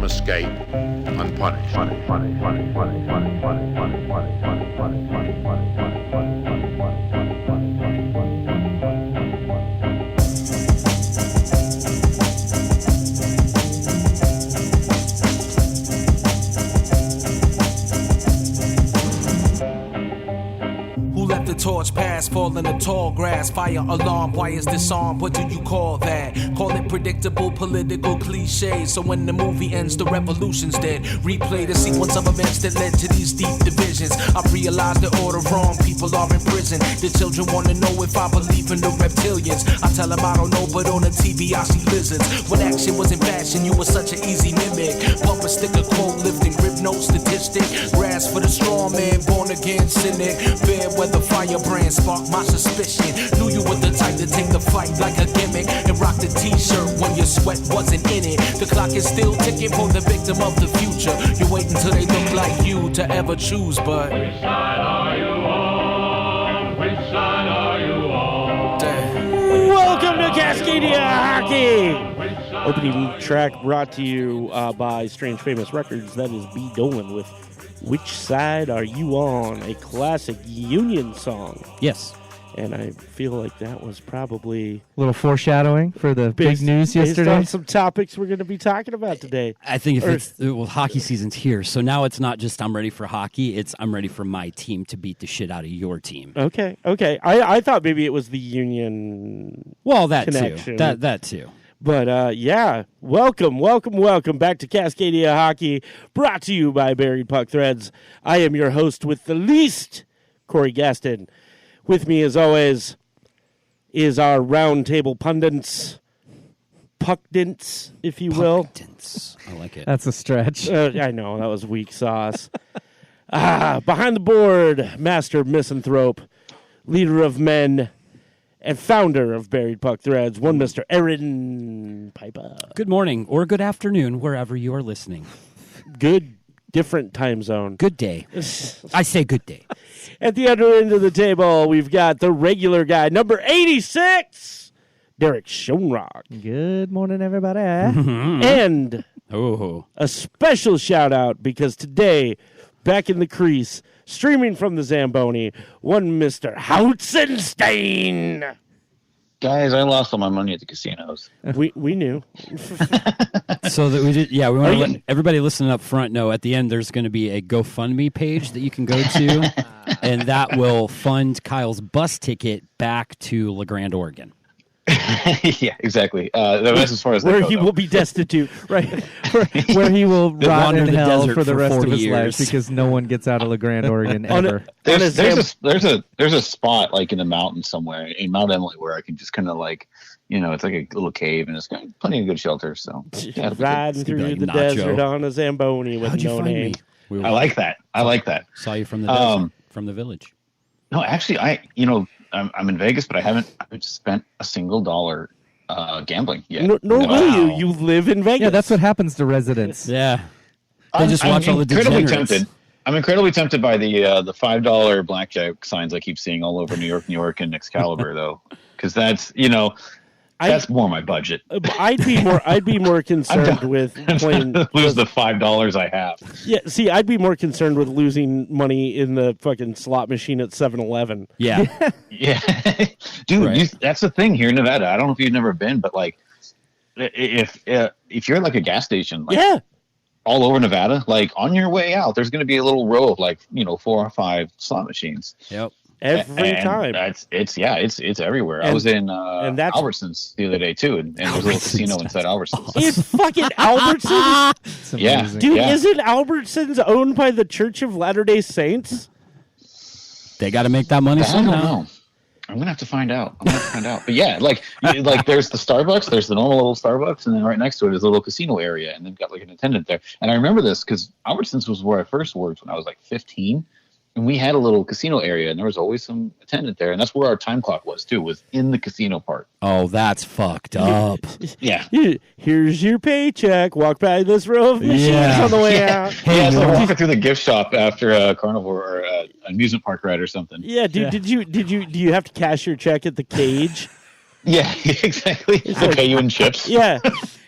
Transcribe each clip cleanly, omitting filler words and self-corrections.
crime escape unpunished. Let the torch pass, fall in the tall grass. Fire alarm, why is disarmed? What do you call that? Call it predictable political cliches. So when the movie ends, the revolution's dead. Replay the sequence of events that led to these deep divisions. I realize the order wrong, people are in prison. The children want to know if I believe in the reptilians. I tell them I don't know, but on the TV I see lizards. When action was in fashion, you were such an easy mimic. Bumper sticker, quote lifting, grip note statistic. Grasp for the strong man, born again cynic. Fair weather firebrand sparked my suspicion. Knew you were the type to take the fight like a gimmick and rock the t-shirt when your sweat wasn't in it. The clock is still ticking for the victim of the future. You wait until they look like you to ever choose, but which side are you on? Which side are you on? Welcome to Cascadia Hockey! Opening track brought to you by Strange Famous Records. That is B. Dolan with Which Side Are You On? A classic Union song. Yes. And I feel like that was probably a little foreshadowing for the big news yesterday. Based on some topics we're going to be talking about today. I think hockey season's here, so now it's not just I'm ready for hockey, it's I'm ready for my team to beat the shit out of your team. Okay. I thought maybe it was the Union connection. Too. That too. But, yeah, welcome back to Cascadia Hockey, brought to you by Buried Puck Threads. I am your host with the least, Corey Gaston. With me, as always, is our roundtable pundits, puckdents, if you will. Puckdents. I like it. That's a stretch. I know, that was weak sauce. Behind the board, master misanthrope, leader of men, and founder of Buried Puck Threads, one Mr. Aaron Piper. Good morning or good afternoon, wherever you are listening. Good, different time zone. Good day. I say good day. At the other end of the table, we've got the regular guy, number 86, Derek Schoenrock. Good morning, everybody. And a special shout-out, because today, back in the crease, streaming from the Zamboni, one Mr. Houtzenstein. Guys, I lost all my money at the casinos. We knew. So that we did, yeah. We want to let everybody listening up front know at the end there's going to be a GoFundMe page that you can go to, and that will fund Kyle's bus ticket back to La Grande, Oregon. Yeah, exactly. That's as far as where he will be destitute, right? Where he will rot in hell for the rest of his years. life because no one gets out of La Grande, Oregon ever. There's a spot like in the mountains somewhere in Mount Emily where I can just kind of like, it's like a little cave and it's got plenty of good shelter. So riding through the desert on a Zamboni with no name. I like that. Saw you from the desert, from the village. No, actually, I'm in Vegas, but I haven't spent a single dollar gambling yet. Nor will you. You live in Vegas. Yeah, that's what happens to residents. Yeah. They just watch all the degenerates. I'm incredibly tempted by the $5 blackjack signs I keep seeing all over New York, and Excalibur, though, because that's that's more my budget. I'd be more concerned with playing. Lose the $5 I have. Yeah, see, I'd be more concerned with losing money in the fucking slot machine at 7-Eleven. Yeah, yeah, dude. Right. That's the thing here in Nevada. I don't know if you've never been, but like, if you're at like a gas station, like, yeah. All over Nevada, like on your way out, there's going to be a little row of like 4 or 5 slot machines. Yep. Every time. It's everywhere. I was in Albertsons the other day too, and there's a little casino inside Albertsons. It's fucking Albertsons? Yeah. Dude, isn't Albertsons owned by the Church of Latter-day Saints? They got to make that money somehow. I don't know. I'm gonna have to find out. But yeah, like there's the Starbucks, there's the normal little Starbucks, and then right next to it is a little casino area, and they've got like an attendant there. And I remember this because Albertsons was where I first worked when I was like 15, and we had a little casino area, and there was always some attendant there, and that's where our time clock was too, was in the casino part. Oh, that's fucked up. Yeah. Here's your paycheck. Walk by this row of machines on the way out. Hey, so walking through the gift shop after a carnival or an amusement park ride or something. Yeah, dude. Yeah. Do you have to cash your check at the cage? Yeah, exactly. They pay you in chips. Yeah.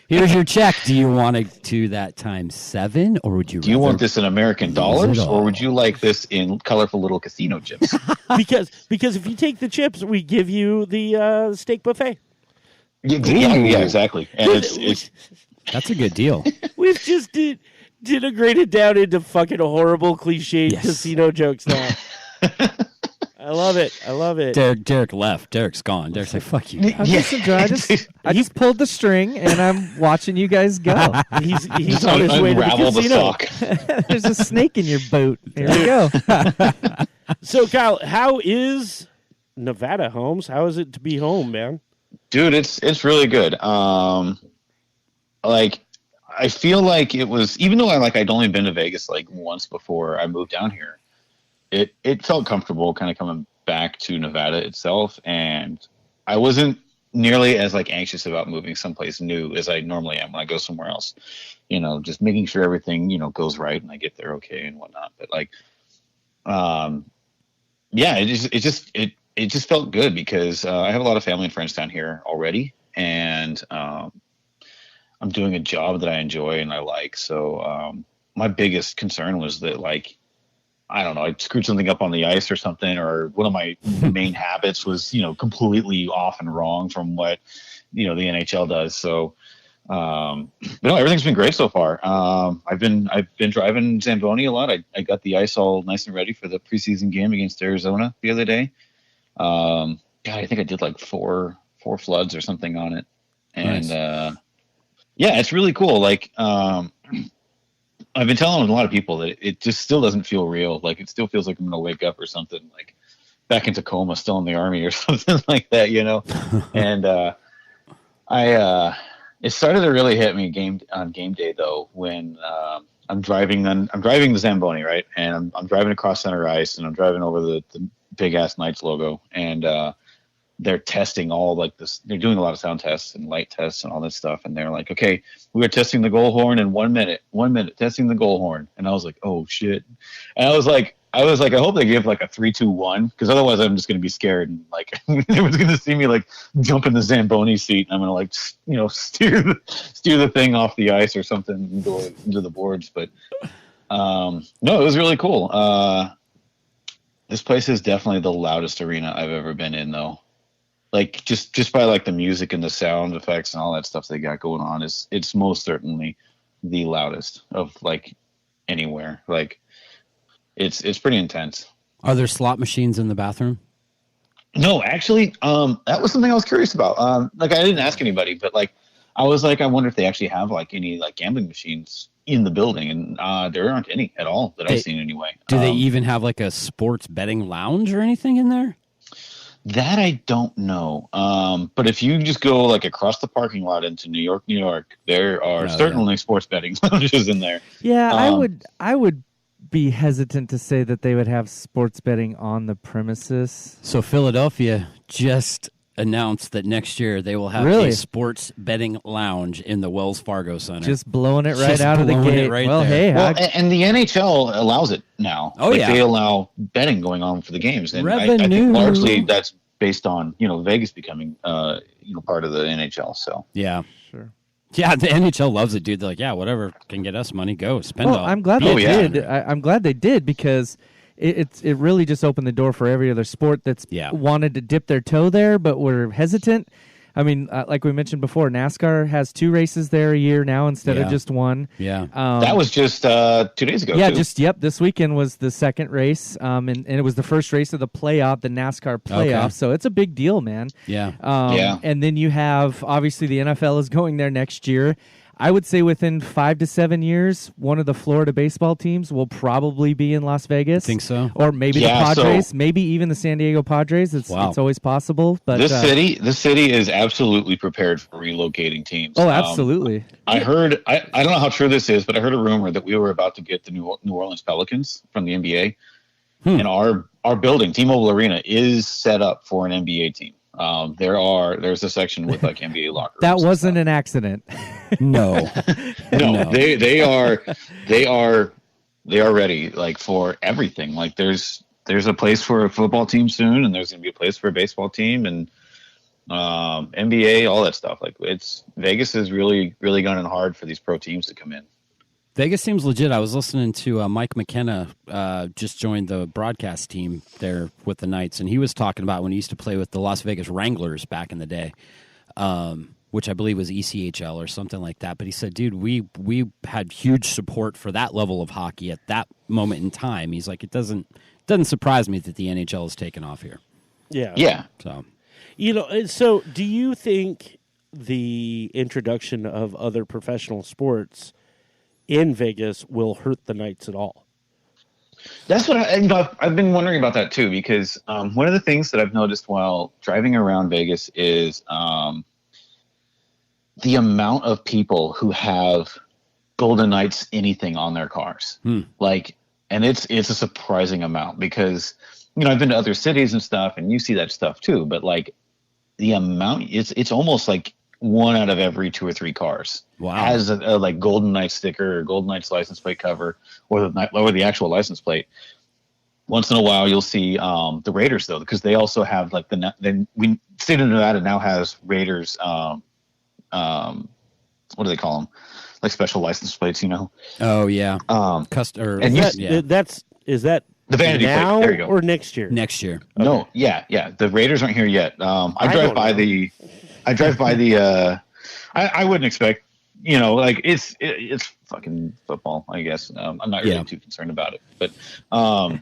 Here's your check. Do you want it to that times 7, or would you? Do you want this in American dollars, or would you like this in colorful little casino chips? because if you take the chips, we give you the steak buffet. Yeah, exactly. And it's that's a good deal. We've just integrated down into fucking horrible cliche casino jokes now. I love it. Derek left. Derek's gone. Derek's like, fuck you. I just pulled the string and I'm watching you guys go. He's on his way to the casino. There's a snake in your boot. Here we go. So Kyle, how is Nevada, Holmes? How is it to be home, man? Dude, it's really good. Like I feel like it was, even though I'd only been to Vegas like once before I moved down here. It felt comfortable kind of coming back to Nevada itself, and I wasn't nearly as like anxious about moving someplace new as I normally am when I go somewhere else. You know, just making sure everything, goes right and I get there okay and whatnot. But like, yeah, it just felt good because I have a lot of family and friends down here already, and I'm doing a job that I enjoy and I like. So my biggest concern was that like, I don't know, I screwed something up on the ice or something, or one of my main habits was, completely off and wrong from what, the NHL does. So, but no, everything's been great so far. I've been driving Zamboni a lot. I got the ice all nice and ready for the preseason game against Arizona the other day. God, I think I did like four floods or something on it. And, nice. Yeah, it's really cool. Like, I've been telling a lot of people that it just still doesn't feel real. Like it still feels like I'm going to wake up or something, like back in Tacoma, still in the Army or something like that, And it started to really hit me on game day though, when I'm driving the Zamboni, right, and I'm driving across center ice, and I'm driving over the big ass Knights logo, and they're testing all like this. They're doing a lot of sound tests and light tests and all this stuff. And they're like, okay, we are testing the goal horn in 1 minute, testing the goal horn. And I was like, oh shit. And I was like, I hope they give like a 3, 2, 1, because otherwise I'm just going to be scared. And like, everyone's going to see me like jump in the Zamboni seat. And I'm going to like, steer the thing off the ice or something into the boards. But no, it was really cool. This place is definitely the loudest arena I've ever been in though. Like just by like the music and the sound effects and all that stuff they got going on, it's most certainly the loudest of like anywhere. Like it's pretty intense. Are there slot machines in the bathroom? No, actually, that was something I was curious about. Like I didn't ask anybody, but like I was like, I wonder if they actually have like any like gambling machines in the building, and there aren't any at all that I've seen anyway. Do they even have like a sports betting lounge or anything in there? That I don't know. But if you just go like across the parking lot into New York, there are certainly sports betting lounges in there. Yeah, I would be hesitant to say that they would have sports betting on the premises. So Philadelphia just announced that next year they will have a sports betting lounge in the Wells Fargo Center. Just blowing it right out of the gate. And the NHL allows it now. Oh, yeah. They allow betting going on for the games. And Revenue. I think largely that's based on, Vegas becoming, part of the NHL. So yeah. Sure. Yeah, the NHL loves it, dude. They're like, yeah, whatever can get us money, go spend it. I'm glad they did. I'm glad they did because it really just opened the door for every other sport that's wanted to dip their toe there, but were hesitant. I mean, like we mentioned before, NASCAR has 2 races there a year now instead of just 1. Yeah, that was just 2 days ago. Yeah, too. This weekend was the second race, and it was the first race of the playoff, the NASCAR playoff. Okay. So it's a big deal, man. Yeah, And then you have obviously the NFL is going there next year. I would say within 5 to 7 years, one of the Florida baseball teams will probably be in Las Vegas. I think so. Or maybe the Padres, maybe even the San Diego Padres. It's always possible. But this city is absolutely prepared for relocating teams. Oh, absolutely. I heard, I don't know how true this is, but I heard a rumor that we were about to get the New Orleans Pelicans from the NBA. And our building, T-Mobile Arena, is set up for an NBA team. There's a section with like NBA locker rooms. That wasn't an accident. No. They are ready like for everything. Like there's a place for a football team soon, and there's going to be a place for a baseball team, and NBA, all that stuff. Like Vegas is really, really gunning hard for these pro teams to come in. Vegas seems legit. I was listening to Mike McKenna, just joined the broadcast team there with the Knights, and he was talking about when he used to play with the Las Vegas Wranglers back in the day, which I believe was ECHL or something like that. But he said, dude, we had huge support for that level of hockey at that moment in time. He's like, it doesn't surprise me that the NHL is taking off here. Yeah. Yeah. So, so do you think the introduction of other professional sports in Vegas will hurt the Knights at all? That's what I've been wondering about that too, because one of the things that I've noticed while driving around Vegas is the amount of people who have Golden Knights anything on their cars. Like, and it's a surprising amount because, I've been to other cities and stuff and you see that stuff too, but like the amount, it's almost like 1 out of every 2 or 3 cars has a like Golden Knights sticker or Golden Knights license plate cover or the actual license plate. Once in a while, you'll see the Raiders though, because they also have like state of Nevada now has Raiders. What do they call them? Like special license plates, Oh yeah. Is that the vanity now plate? There you go. Or next year? Next year. Okay. No, yeah. The Raiders aren't here yet. I drive by the. I wouldn't expect, like it's fucking football, I guess. I'm not really too concerned about it, but but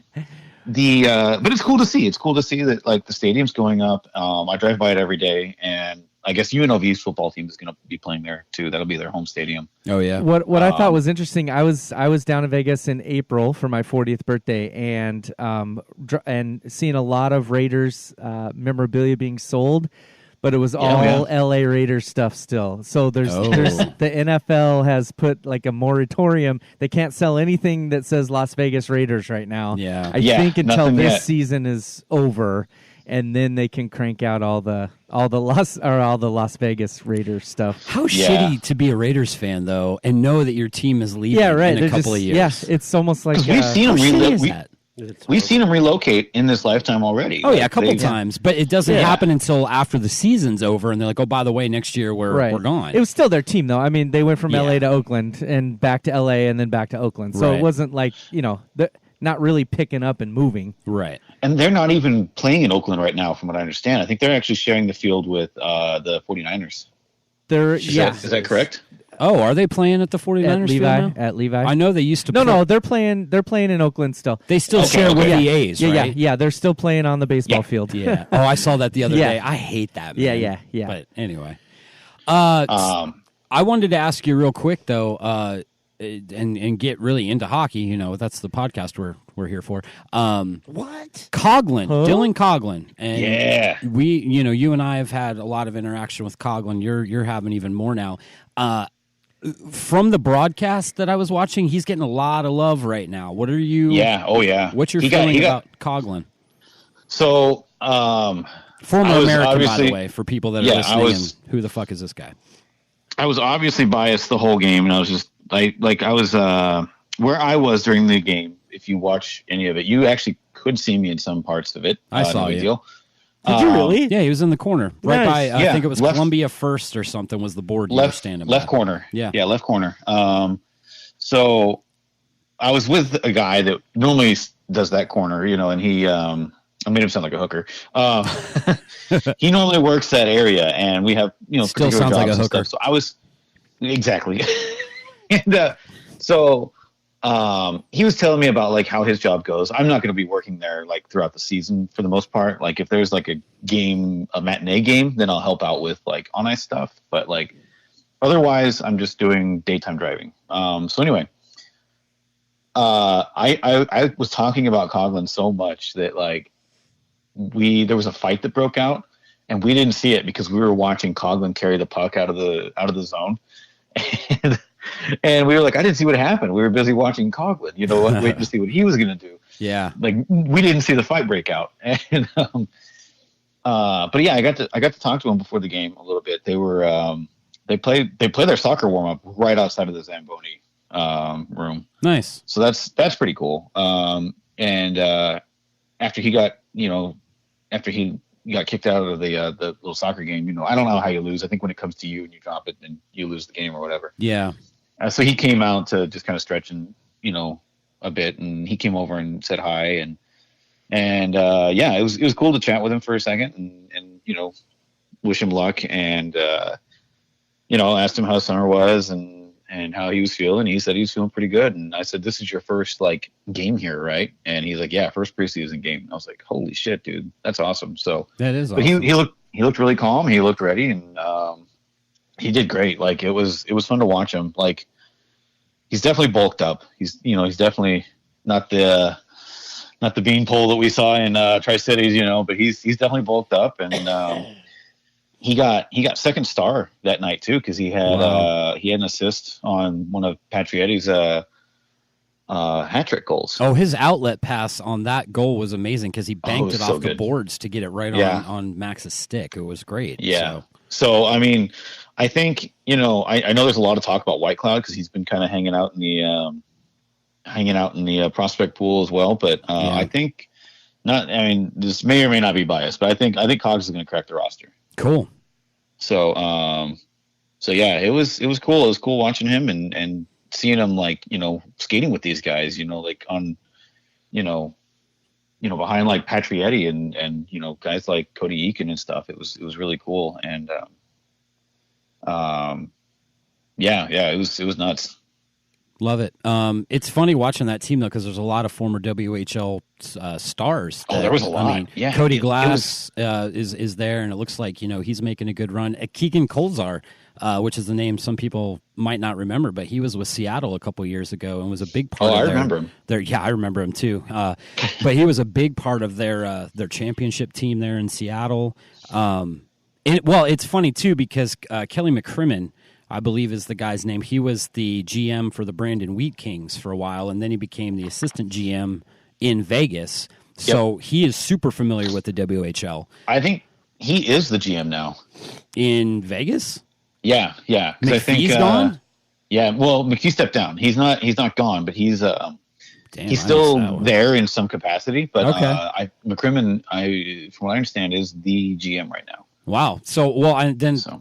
it's cool to see. It's cool to see that like the stadium's going up. I drive by it every day, and I guess UNLV's football team is going to be playing there too. That'll be their home stadium. Oh yeah. What I thought was interesting, I was down in Vegas in April for my 40th birthday, and seeing a lot of Raiders memorabilia being sold. But it was all LA Raiders stuff still. So there's the NFL has put like a moratorium. They can't sell anything that says Las Vegas Raiders right now. Yeah. I think until this season is over, and then they can crank out all the Las Vegas Raiders stuff. How shitty to be a Raiders fan though, and know that your team is leaving in a couple of years. Yeah, it's almost like we've seen them We've seen them relocate in this lifetime already. Oh, yeah, a couple times. But it doesn't happen until after the season's over, and they're like, oh, by the way, next year we're gone. It was still their team, though. I mean, they went from L.A. to Oakland and back to L.A. and then back to Oakland. So it wasn't like, not really picking up and moving. Right. And they're not even playing in Oakland right now, from what I understand. I think they're actually sharing the field with the 49ers. Is that correct? Oh, are they playing at the 49ers field now? At Levi. I know they used to No, they're playing in Oakland still. They still share with the A's, right? Yeah, they're still playing on the baseball field. Yeah. Oh, I saw that the other day. I hate that, man. Yeah. But anyway. I wanted to ask you real quick, though, and get really into hockey. That's the podcast we're here for. What? Coughlin, Dylan Coughlin. And we, you and I have had a lot of interaction with Coughlin. You're having even more now. From the broadcast that I was watching, he's getting a lot of love right now. What are you? Yeah. Oh, yeah. What's your feeling about Coughlin? So, former American, by the way, for people that are listening. And who the fuck is this guy? I was obviously biased the whole game, and I was just I was where I was during the game. If you watch any of it, you actually could see me in some parts of it. I saw you. Deal. Did you really? Yeah, he was in the corner, right by. I think it was left, Columbia First or something was the board you were standing by. Left corner. Yeah, left corner. So I was with a guy that normally does that corner, and he. I made him sound like a hooker. He normally works that area, and we have still sounds like a hooker. So I was exactly, and so. He was telling me about like how his job goes. I'm not going to be working there like throughout the season for the most part. Like if there's like a matinee game, then I'll help out with like on ice stuff. But like otherwise, I'm just doing daytime driving. So anyway, I was talking about Coughlin so much that like there was a fight that broke out, and we didn't see it because we were watching Coughlin carry the puck out of the zone. And we were like, I didn't see what happened. We were busy watching Coughlin, waiting to see what he was going to do. Yeah. Like we didn't see the fight break out. And, but yeah, I got to talk to him before the game a little bit. They were, they play their soccer warm up right outside of the Zamboni, room. Nice. So that's pretty cool. And, after he got, after he got kicked out of the little soccer game. I don't know how you lose. I think when it comes to you and you drop it, then you lose the game or whatever. Yeah. So he came out to just kind of stretch and a bit, and he came over and said hi, and it was cool to chat with him for a second, and wish him luck, and asked him how summer was and how he was feeling. He said he was feeling pretty good, and I said, "This is your first game here, right?" And he's like, "Yeah, first preseason game." I was like, "Holy shit, dude, that's awesome!" So that is but awesome. He looked really calm. He looked ready, and he did great. Like it was fun to watch him. Like he's definitely bulked up. He's definitely not the beanpole that we saw in Tri-Cities, but he's definitely bulked up, and he got second star that night too, because he had an assist on one of Patrietti's hat trick goals. Oh, his outlet pass on that goal was amazing because he banked it off the boards to get it right on Max's stick. It was great. Yeah. So I mean, I think I know there's a lot of talk about White Cloud because he's been kind of hanging out in the prospect pool as well. But I think not. I mean, this may or may not be biased, but I think Cogs is going to crack the roster. Cool. So yeah, it was cool. It was cool watching him and seeing him skating with these guys. On behind like Patrietti and guys like Cody Eakin and stuff. It was really cool, and it was nuts. Love it. It's funny watching that team though, because there's a lot of former WHL stars. There was a lot. I mean, Cody Glass is there, and it looks like he's making a good run. Keegan Kolzar, which is the name some people might not remember, but he was with Seattle a couple years ago and was a big part. I remember him. Yeah, I remember him too. But he was a big part of their championship team there in Seattle. It's funny too because Kelly McCrimmon, I believe is the guy's name. He was the GM for the Brandon Wheat Kings for a while, and then he became the assistant GM in Vegas. So he is super familiar with the WHL. I think he is the GM now. In Vegas? Yeah. I think he's gone? Yeah, well, McKee stepped down. He's not gone, but he's still there in some capacity. But okay. McCrimmon, from what I understand, is the GM right now. Wow. So,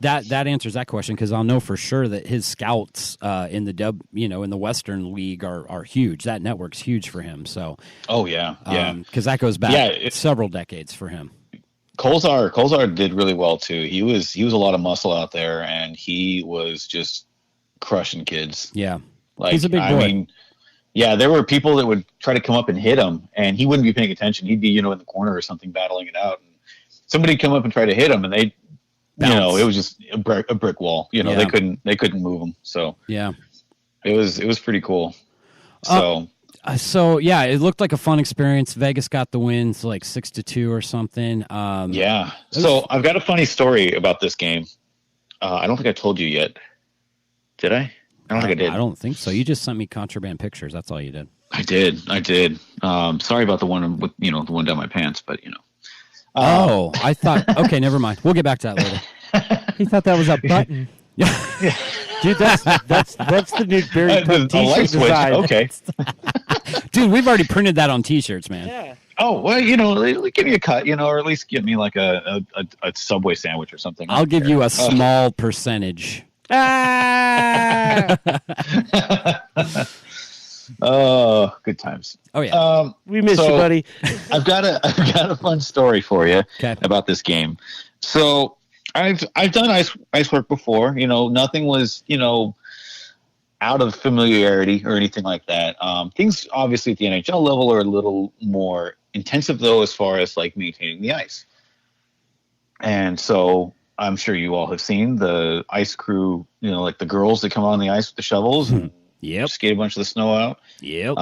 that answers that question because I'll know for sure that his scouts in the Western League are huge. That network's huge for him. So, because that goes back several decades for him. Kolzar did really well too. He was a lot of muscle out there, and he was just crushing kids. Yeah, like he's a big boy. I mean, yeah, there were people that would try to come up and hit him, and he wouldn't be paying attention. He'd be in the corner or something battling it out. And somebody'd come up and try to hit him, and they, it was just a brick wall. They couldn't move him. So yeah, it was pretty cool. So. It looked like a fun experience. Vegas got the win, so like 6-2 or something. So I've got a funny story about this game. I don't think I told you yet. Did I? I don't think I did. I don't think so. You just sent me contraband pictures. That's all you did. I did. Sorry about the one with the one down my pants, but I thought. Okay, never mind. We'll get back to that later. He thought that was a button. Yeah. Dude, that's the new Barry Puck t-shirt design. Okay. Dude, we've already printed that on t-shirts, man. Yeah. Oh, well, give me a cut, or at least give me like a Subway sandwich or something. I'll give you a small percentage. Oh, good times. Oh yeah. We miss you, buddy. I've got a fun story for you about this game. So I've done ice work before. Nothing was out of familiarity or anything like that. Things obviously at the NHL level are a little more intensive though, as far as like maintaining the ice. And so I'm sure you all have seen the ice crew, like the girls that come on the ice with the shovels and skate a bunch of the snow out. Yep.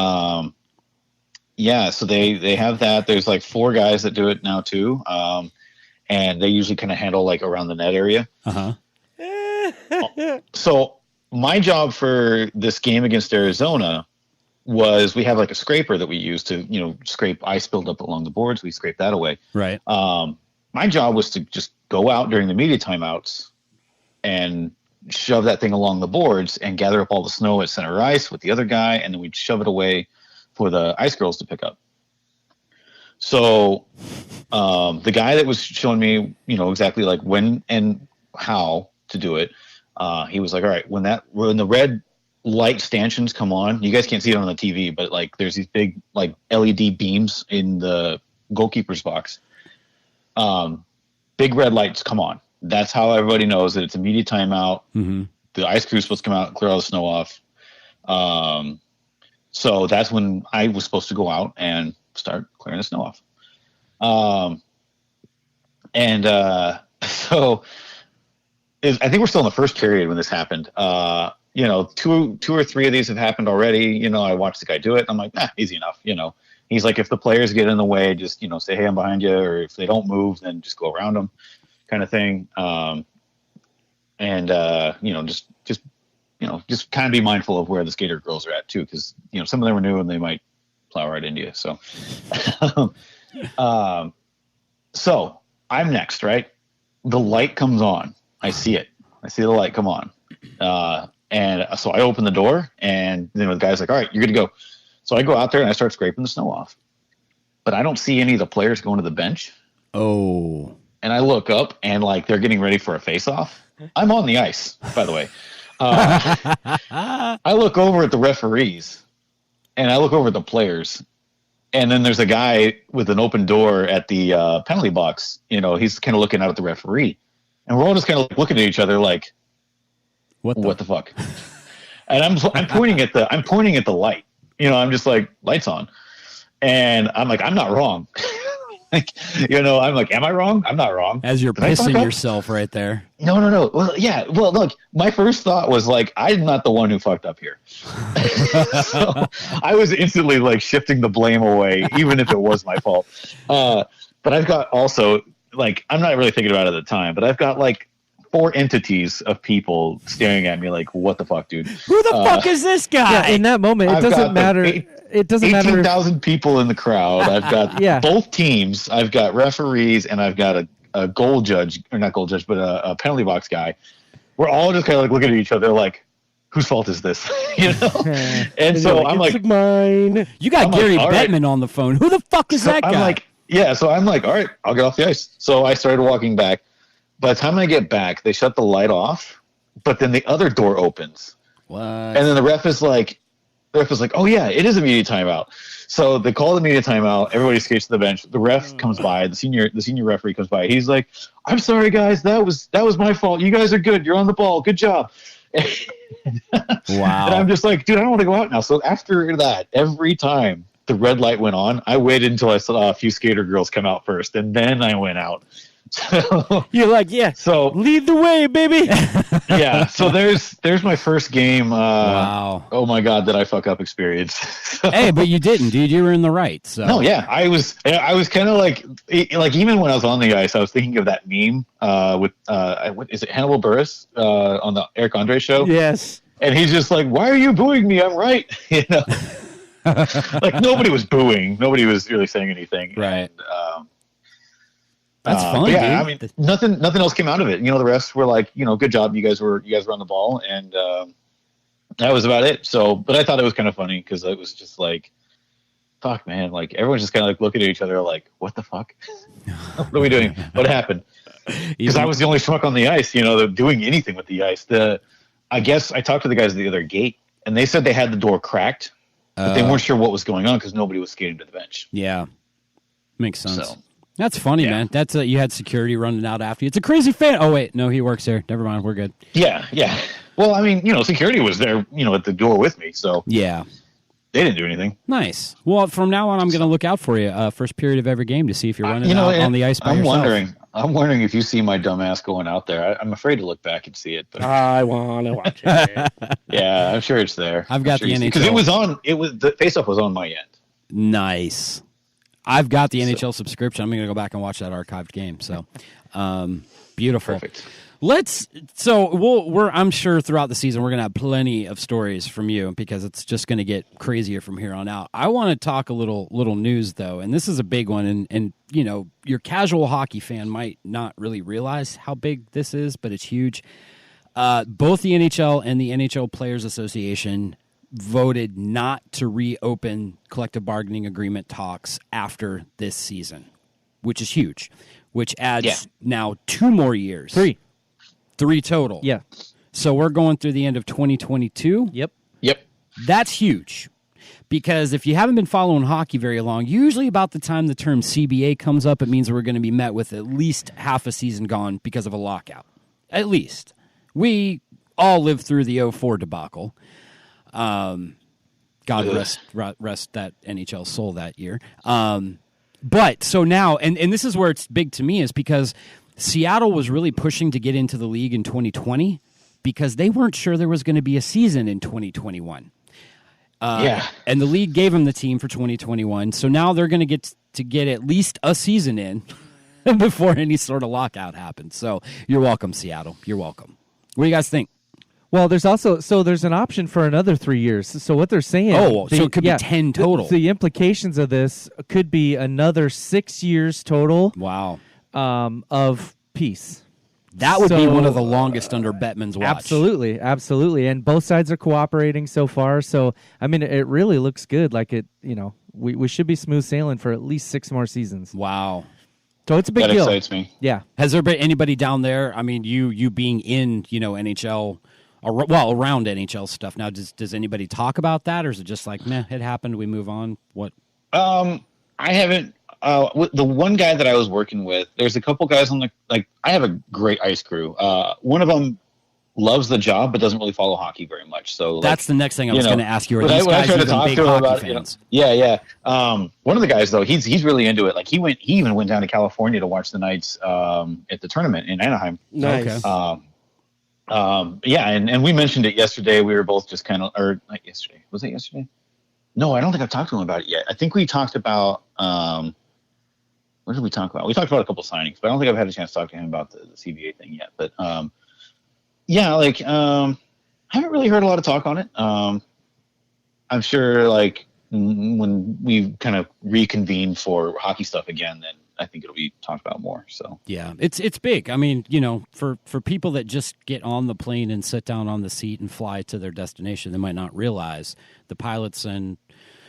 So they have that. There's like 4 guys that do it now too. And they usually kind of handle like around the net area. So my job for this game against Arizona was we have like a scraper that we use to, scrape ice buildup along the boards. We scrape that away. Right. My job was to just go out during the media timeouts and shove that thing along the boards and gather up all the snow at center ice with the other guy. And then we'd shove it away for the ice girls to pick up. So the guy that was showing me, exactly like when and how to do it, he was like, all right, when the red light stanchions come on, you guys can't see it on the TV, but like there's these big like LED beams in the goalkeeper's box. Big red lights come on. That's how everybody knows that it's immediate timeout. Mm-hmm. The ice crew's supposed to come out and clear all the snow off. So that's when I was supposed to go out and start clearing the snow off. So I think we're still in the first period when this happened. Two or three of these have happened already. I watched the guy do it. I'm like, easy enough. He's like, if the players get in the way, just, say, hey, I'm behind you. Or if they don't move, then just go around them kind of thing. Just kind of be mindful of where the skater girls are at too. Cause some of them are new and they might plow right into you. So, so I'm next, right? The light comes on. I see it. I see the light come on. And so I open the door and then the guy's like, all right, you're good to go. So I go out there and I start scraping the snow off, but I don't see any of the players going to the bench. Oh. And I look up and like, they're getting ready for a face off. I'm on the ice, by the way. I look over at the referees and I look over at the players, and then there's a guy with an open door at the penalty box. He's kind of looking out at the referee, and we're all just kind of looking at each other like, what the fuck? And I'm pointing at the light. I'm just like, lights on. And I'm like, I'm not wrong. I'm like, am I wrong? I'm not wrong. As you're pissing yourself right there. No. Well, yeah. Well, look, my first thought was like, I'm not the one who fucked up here. So I was instantly like shifting the blame away, even if it was my fault. But I've got also like, I'm not really thinking about it at the time, but I've got like 4 entities of people staring at me like, what the fuck, dude? Who the fuck is this guy? Yeah, in that moment, it doesn't matter. It doesn't matter. 18,000 people in the crowd. I've got both teams. I've got referees, and I've got a goal judge, or not goal judge, but a penalty box guy. We're all just kind of like looking at each other like, whose fault is this? And so I'm like, mine. You got Gary Bettman on the phone. Who the fuck is that guy? So I'm like, all right, I'll get off the ice. So I started walking back. By the time I get back, they shut the light off, but then the other door opens. What? And then the ref is like, oh yeah, it is immediate timeout. So they call the immediate timeout. Everybody skates to the bench. The ref comes by. The senior referee comes by. He's like, I'm sorry guys, that was my fault. You guys are good. You're on the ball. Good job. Wow. And I'm just like, dude, I don't want to go out now. So after that, every time the red light went on, I waited until I saw a few skater girls come out first, and then I went out. So, you're like, yeah. So lead the way, baby. Yeah. So there's my first game. Wow. Oh my God, did I fuck up experience? Hey, but you didn't, dude. You were in the right. So. No, yeah, I was kind of like even when I was on the ice, I was thinking of that meme with what is it, Hannibal Buress on the Eric Andre show? Yes. And he's just like, why are you booing me? I'm right. Like nobody was booing. Nobody was really saying anything. Right. And, that's fun. Yeah, dude. I mean, nothing else came out of it. The refs were like, good job, you guys were on the ball, and that was about it. So, but I thought it was kind of funny because it was just like, fuck, man, like everyone's just kind of like looking at each other like, what the fuck? What are we doing? What happened? Because I was the only schmuck on the ice, doing anything with the ice. I guess I talked to the guys at the other gate, and they said they had the door cracked, but they weren't sure what was going on because nobody was skating to the bench. Yeah, makes sense. So. That's funny, man. That's you had security running out after you. It's a crazy fan. Oh wait, no, he works there. Never mind, we're good. Yeah. Well, I mean, security was there, at the door with me, so yeah, they didn't do anything. Nice. Well, from now on, I'm going to look out for you. First period of every game to see if you're running out on the ice by yourself. I'm wondering if you see my dumb ass going out there. I'm afraid to look back and see it. But I want to watch it. Yeah, I'm sure it's there. I've got the NHL because it was the face-off was on my end. Nice. I've got the NHL subscription. I'm going to go back and watch that archived game. So, beautiful. Perfect. I'm sure throughout the season we're going to have plenty of stories from you because it's just going to get crazier from here on out. I want to talk a little news though, and this is a big one. And your casual hockey fan might not really realize how big this is, but it's huge. Both the NHL and the NHL Players Association voted not to reopen collective bargaining agreement talks after this season, which is huge, which adds now 2 more years. 3 total. Yeah. So we're going through the end of 2022. Yep. That's huge. Because if you haven't been following hockey very long, usually about the time the term CBA comes up, it means we're going to be met with at least half a season gone because of a lockout. At least. We all lived through the 04 debacle. God rest that NHL soul that year. But so now, and this is where it's big to me, is because Seattle was really pushing to get into the league in 2020 because they weren't sure there was going to be a season in 2021. And the league gave them the team for 2021. So now they're going to get at least a season in before any sort of lockout happens. So you're welcome, Seattle. You're welcome. What do you guys think? Well, there's an option for another 3 years. So what they're saying, so it could be 10 total. The implications of this could be another 6 years total. Wow. Of peace. That would be one of the longest under Bettman's watch. Absolutely. And both sides are cooperating so far. So, I mean, it really looks good. Like we should be smooth sailing for at least 6 more seasons. Wow. So it's a big deal. That excites me. Yeah. Has there been anybody down there? I mean, you being in, NHL, around NHL stuff now, does anybody talk about that? Or is it just like, meh, it happened, we move on? What? I haven't. The one guy that I was working with, there's a couple guys on I have a great ice crew. One of them loves the job but doesn't really follow hockey very much. So that's the next thing I was going to ask you. Are these guys even big hockey fans? One of the guys though, he's really into it. Like he even went down to California to watch the Knights at the tournament in Anaheim. Nice. Okay. And we mentioned it yesterday. We were both just kind of, or not yesterday. Was it yesterday? No, I don't think I've talked to him about it yet. I think we talked about. What did we talk about? We talked about a couple signings, but I don't think I've had a chance to talk to him about the CBA thing yet. But I haven't really heard a lot of talk on it. I'm sure when we kind of reconvene for hockey stuff again, then I think it'll be talked about more. So yeah, it's big. I mean, for people that just get on the plane and sit down on the seat and fly to their destination, they might not realize the pilots and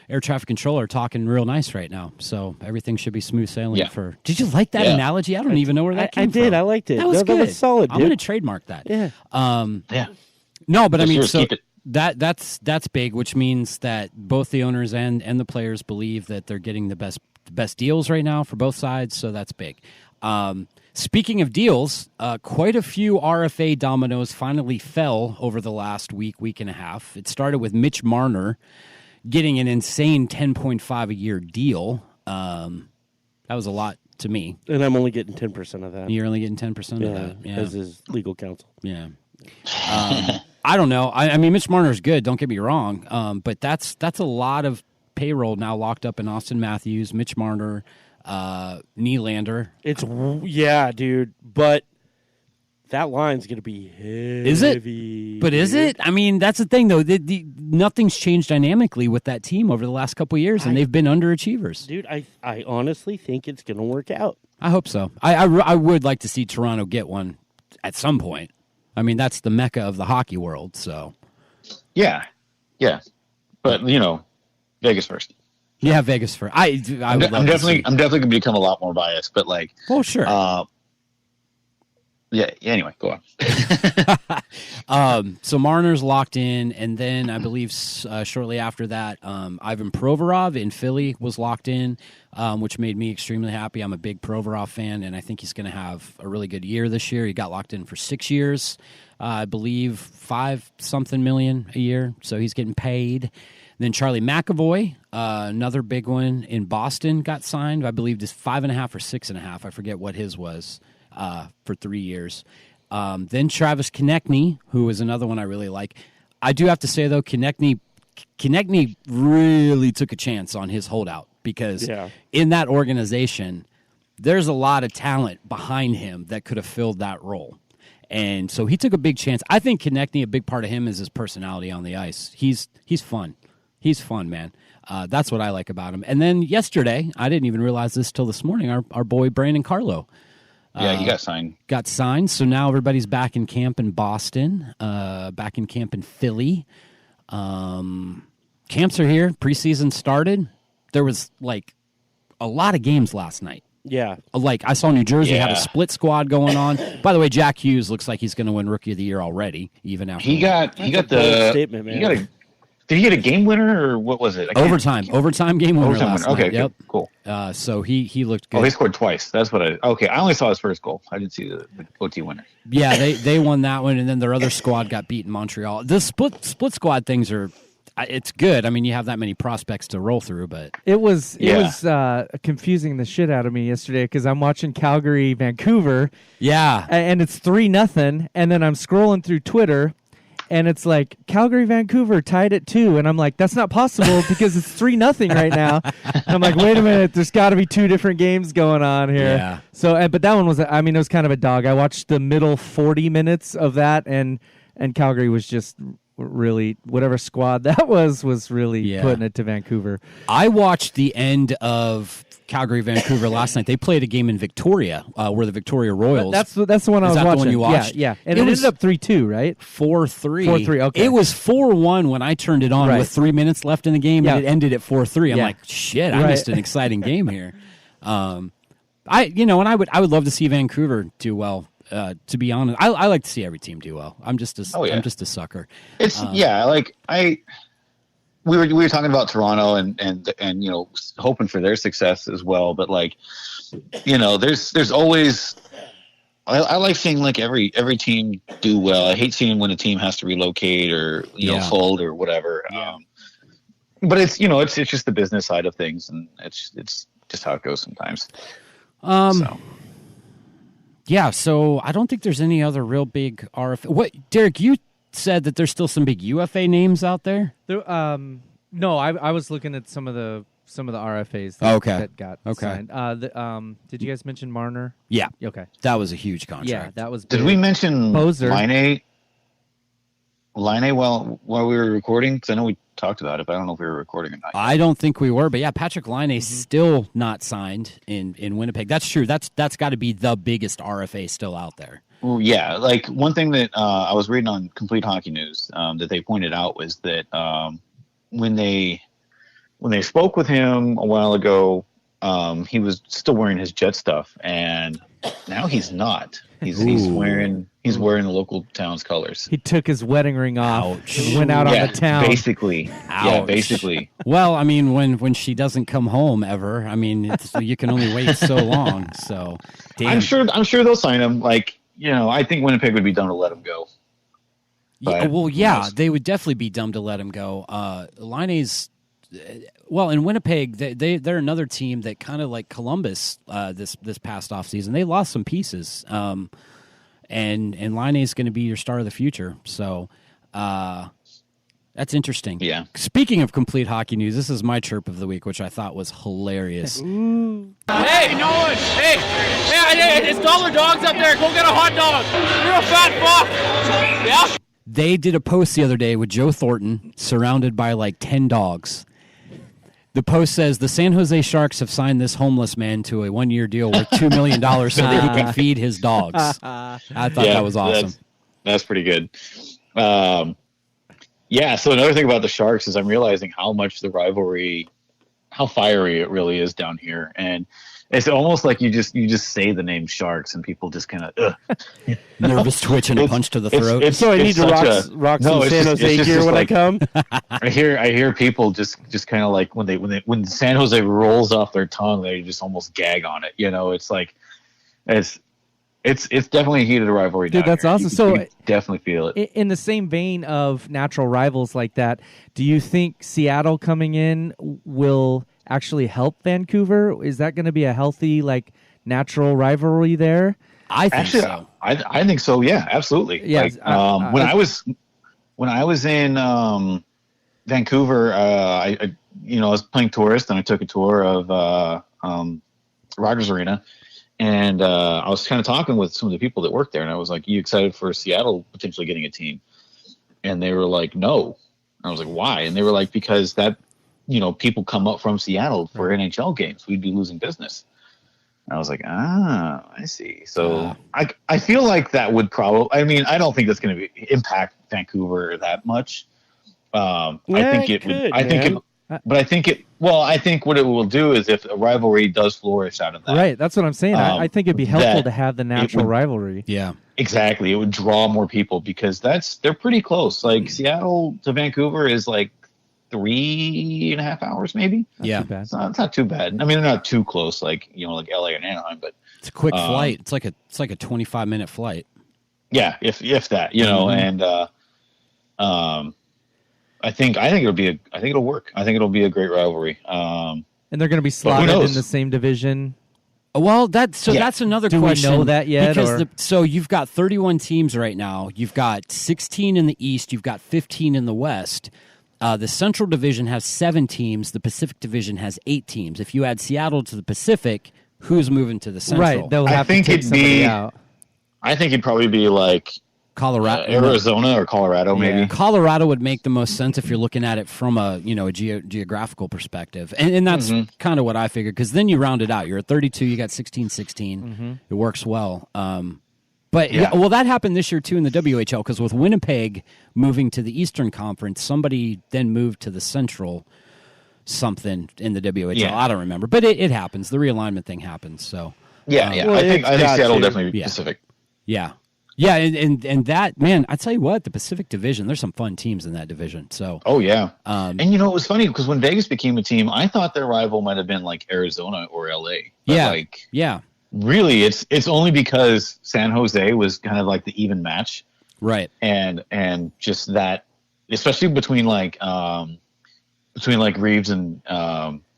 air traffic control are talking real nice right now, so everything should be smooth sailing. Did you like that analogy? I don't even know where that came from. I did. I liked it. That was good. That was solid, dude. I'm going to trademark that. Yeah. No, but I mean, Sure, so keep it. that's big, which means that both the owners and the players believe that they're getting the best deals right now for both sides, so that's big. Speaking of deals, quite a few RFA dominoes finally fell over the last week and a half. It started with Mitch Marner getting an insane $10.5 a year deal. That was a lot to me. And I'm only getting 10% of that. You're only getting 10% of that. Yeah. As his legal counsel. Yeah. I don't know. I mean, Mitch Marner's good. Don't get me wrong. But that's a lot of payroll now locked up in Austin Matthews, Mitch Marner, Nylander. Dude. But that line's going to be heavy. Is it? But is it? I mean, that's the thing, though. Nothing's changed dynamically with that team over the last couple of years, and they've been underachievers. Dude, I honestly think it's going to work out. I hope so. I would like to see Toronto get one at some point. I mean, that's the mecca of the hockey world, so. Yeah. But, Vegas first. Yeah, Vegas first. I'm definitely going to become a lot more biased, but oh, sure. Anyway, go on. So Marner's locked in, and then I believe shortly after that, Ivan Provorov in Philly was locked in, which made me extremely happy. I'm a big Provorov fan, and I think he's going to have a really good year this year. He got locked in for 6 years, I believe $5-something million a year, so he's getting paid. Then Charlie McAvoy, another big one in Boston, got signed. I believe just 5.5 or 6.5. I forget what his was. For 3 years. Then Travis Konechny, who is another one I really like. I do have to say, though, Konechny really took a chance on his holdout because in that organization, there's a lot of talent behind him that could have filled that role. And so he took a big chance. I think Konechny, a big part of him is his personality on the ice. He's fun. He's fun, man. That's what I like about him. And then yesterday, I didn't even realize this till this morning, our boy Brandon Carlo. Yeah, he got signed. Got signed, so now everybody's back in camp in Boston, back in camp in Philly. Camps are here. Preseason started. There was like a lot of games last night. Yeah. Like I saw New Jersey had a split squad going on. By the way, Jack Hughes looks like he's going to win Rookie of the Year already, even after he got the statement, man. Did he get a game winner or what was it? Overtime game winner last night. Okay, yep. Cool. So he looked good. Oh, he scored twice. That's what I only saw his first goal. I didn't see the OT winner. Yeah, they won that one, and then their other squad got beat in Montreal. The split squad things it's good. I mean, you have that many prospects to roll through, but it was confusing the shit out of me yesterday because I'm watching Calgary Vancouver. Yeah, and it's 3-0, and then I'm scrolling through Twitter, and it's like Calgary Vancouver tied at 2, and I'm like, that's not possible because it's 3-0 right now. And I'm like, wait a minute, there's got to be 2 different games going on here. Yeah. So, but that one was, I mean, it was kind of a dog. I watched the middle 40 minutes of that, and Calgary was just really, whatever squad that was really putting it to Vancouver. I watched the end of Calgary Vancouver last night. They played a game in Victoria, where the Victoria Royals. That's the one I was watching. The one you watched? Yeah. And it ended up 3-2, right? 4-3. 4-3. Okay. It was 4-1 when I turned it on with 3 minutes left in the game, and it ended at 4-3. I'm like, shit, I missed an exciting game here. And I would love to see Vancouver do well. To be honest, I like to see every team do well. I'm just a sucker. It's we were talking about Toronto and hoping for their success as well, but there's always I like seeing like every team do well. I hate seeing when a team has to relocate or fold or whatever. Yeah. But it's it's just the business side of things, and it's just how it goes sometimes. Yeah, so I don't think there's any other real big RFA. What, Derek? You said that there's still some big UFA names out there. No, I was looking at some of the RFAs that got signed. Did you guys mention Marner? Yeah. Okay. That was a huge contract. Yeah, that was. Did big. we mention Poser? Line while we were recording? Because I know we talked about it, but I don't know if we were recording or not. I don't think we were, but yeah, Patrick Laine's still not signed in Winnipeg. That's true. That's got to be the biggest RFA still out there. Well, yeah, like one thing that I was reading on Complete Hockey News that they pointed out was that when they spoke with him a while ago, he was still wearing his Jet stuff, and now he's not. He's wearing the local town's colors. He took his wedding ring off and went out on the town. Basically. Ouch. Yeah, basically. Well, I mean, when she doesn't come home ever, I mean, you can only wait so long. So, damn. I'm sure they'll sign him. Like, I think Winnipeg would be dumb to let him go. But, they would definitely be dumb to let him go. Laine's. Well, in Winnipeg, they're another team that kind of like Columbus this past offseason. They lost some pieces, and Laine's going to be your star of the future. So that's interesting. Yeah. Speaking of Complete Hockey News, this is my chirp of the week, which I thought was hilarious. Hey, Nolan! Hey, it's Dollar Dogs up there. Go get a hot dog. You're a fat fuck. Yeah. They did a post the other day with Joe Thornton surrounded by like 10 dogs. The post says, the San Jose Sharks have signed this homeless man to a 1-year deal worth $2 million so that he can feed his dogs. I thought that was awesome. That's pretty good. So another thing about the Sharks is I'm realizing how much the rivalry, how fiery it really is down here. And it's almost like you just say the name Sharks and people just kind of nervous twitch and a punch to the throat. So I need to rock some San Jose gear when I come. I hear people just kind of like when San Jose rolls off their tongue, they just almost gag on it. It's like it's definitely a heated rivalry. Dude, that's awesome. You definitely feel it. In the same vein of natural rivals like that, do you think Seattle coming in will actually help Vancouver? Is that going to be a healthy, like, natural rivalry there? I think so. I think so. Yeah, absolutely. Yeah. When I was in Vancouver, I was playing tourist and I took a tour of Rogers Arena, and I was kind of talking with some of the people that work there, and I was like, "You excited for Seattle potentially getting a team?" And they were like, "No." And I was like, "Why?" And they were like, "Because that." People come up from Seattle for NHL games. We'd be losing business. And I was like, I see. So I feel like that would probably, I mean, I don't think that's going to impact Vancouver that much. I Yeah, think it could, I think man. but I think it. Well, I think what it will do is if a rivalry does flourish out of that, Right, that's what I'm saying. I think it'd be helpful to have the natural would- rivalry. Yeah. exactly, it would draw more people because they're pretty close. Like Seattle to Vancouver is like 3.5 hours, maybe. Yeah. Too bad. It's not too bad. I mean, they're not too close, like like LA and Anaheim, but It's a quick flight. It's like a 25-minute flight. yeah, if that, and I think it'll work. I think it'll be a great rivalry. And they're going to be slotted knows? in the same division. Well, that's another Do we question. know that yet, Because or- so you've got 31 teams right now. You've got 16 in the East. You've got 15 in the West. The Central Division has 7 teams. The Pacific Division has 8 teams. If you add Seattle to the Pacific, who's moving to the Central? Right, they'll I have to think take it'd somebody be- out. I think it'd probably be like Colorado, Arizona or Colorado, maybe. Colorado would make the most sense if you're looking at it from a geographical perspective, and that's kind of what I figured. Because then you round it out. You're at 32. You got 16-16. It works well. But well, that happened this year too in the WHL because with Winnipeg moving to the Eastern Conference, somebody then moved to the Central something in the WHL. Yeah. I don't remember, but it happens. The realignment thing happens. So Yeah. Well, I think it's got Seattle to. definitely be Yeah. Pacific. yeah. Yeah, and that, man, I tell you what, the Pacific Division, there's some fun teams in that division. So Oh yeah. Um, And it was funny because when Vegas became a team, I thought their rival might have been like Arizona or LA. But like yeah, really it's only because San Jose was kind of like the even match right. and just that, especially between like Reeves and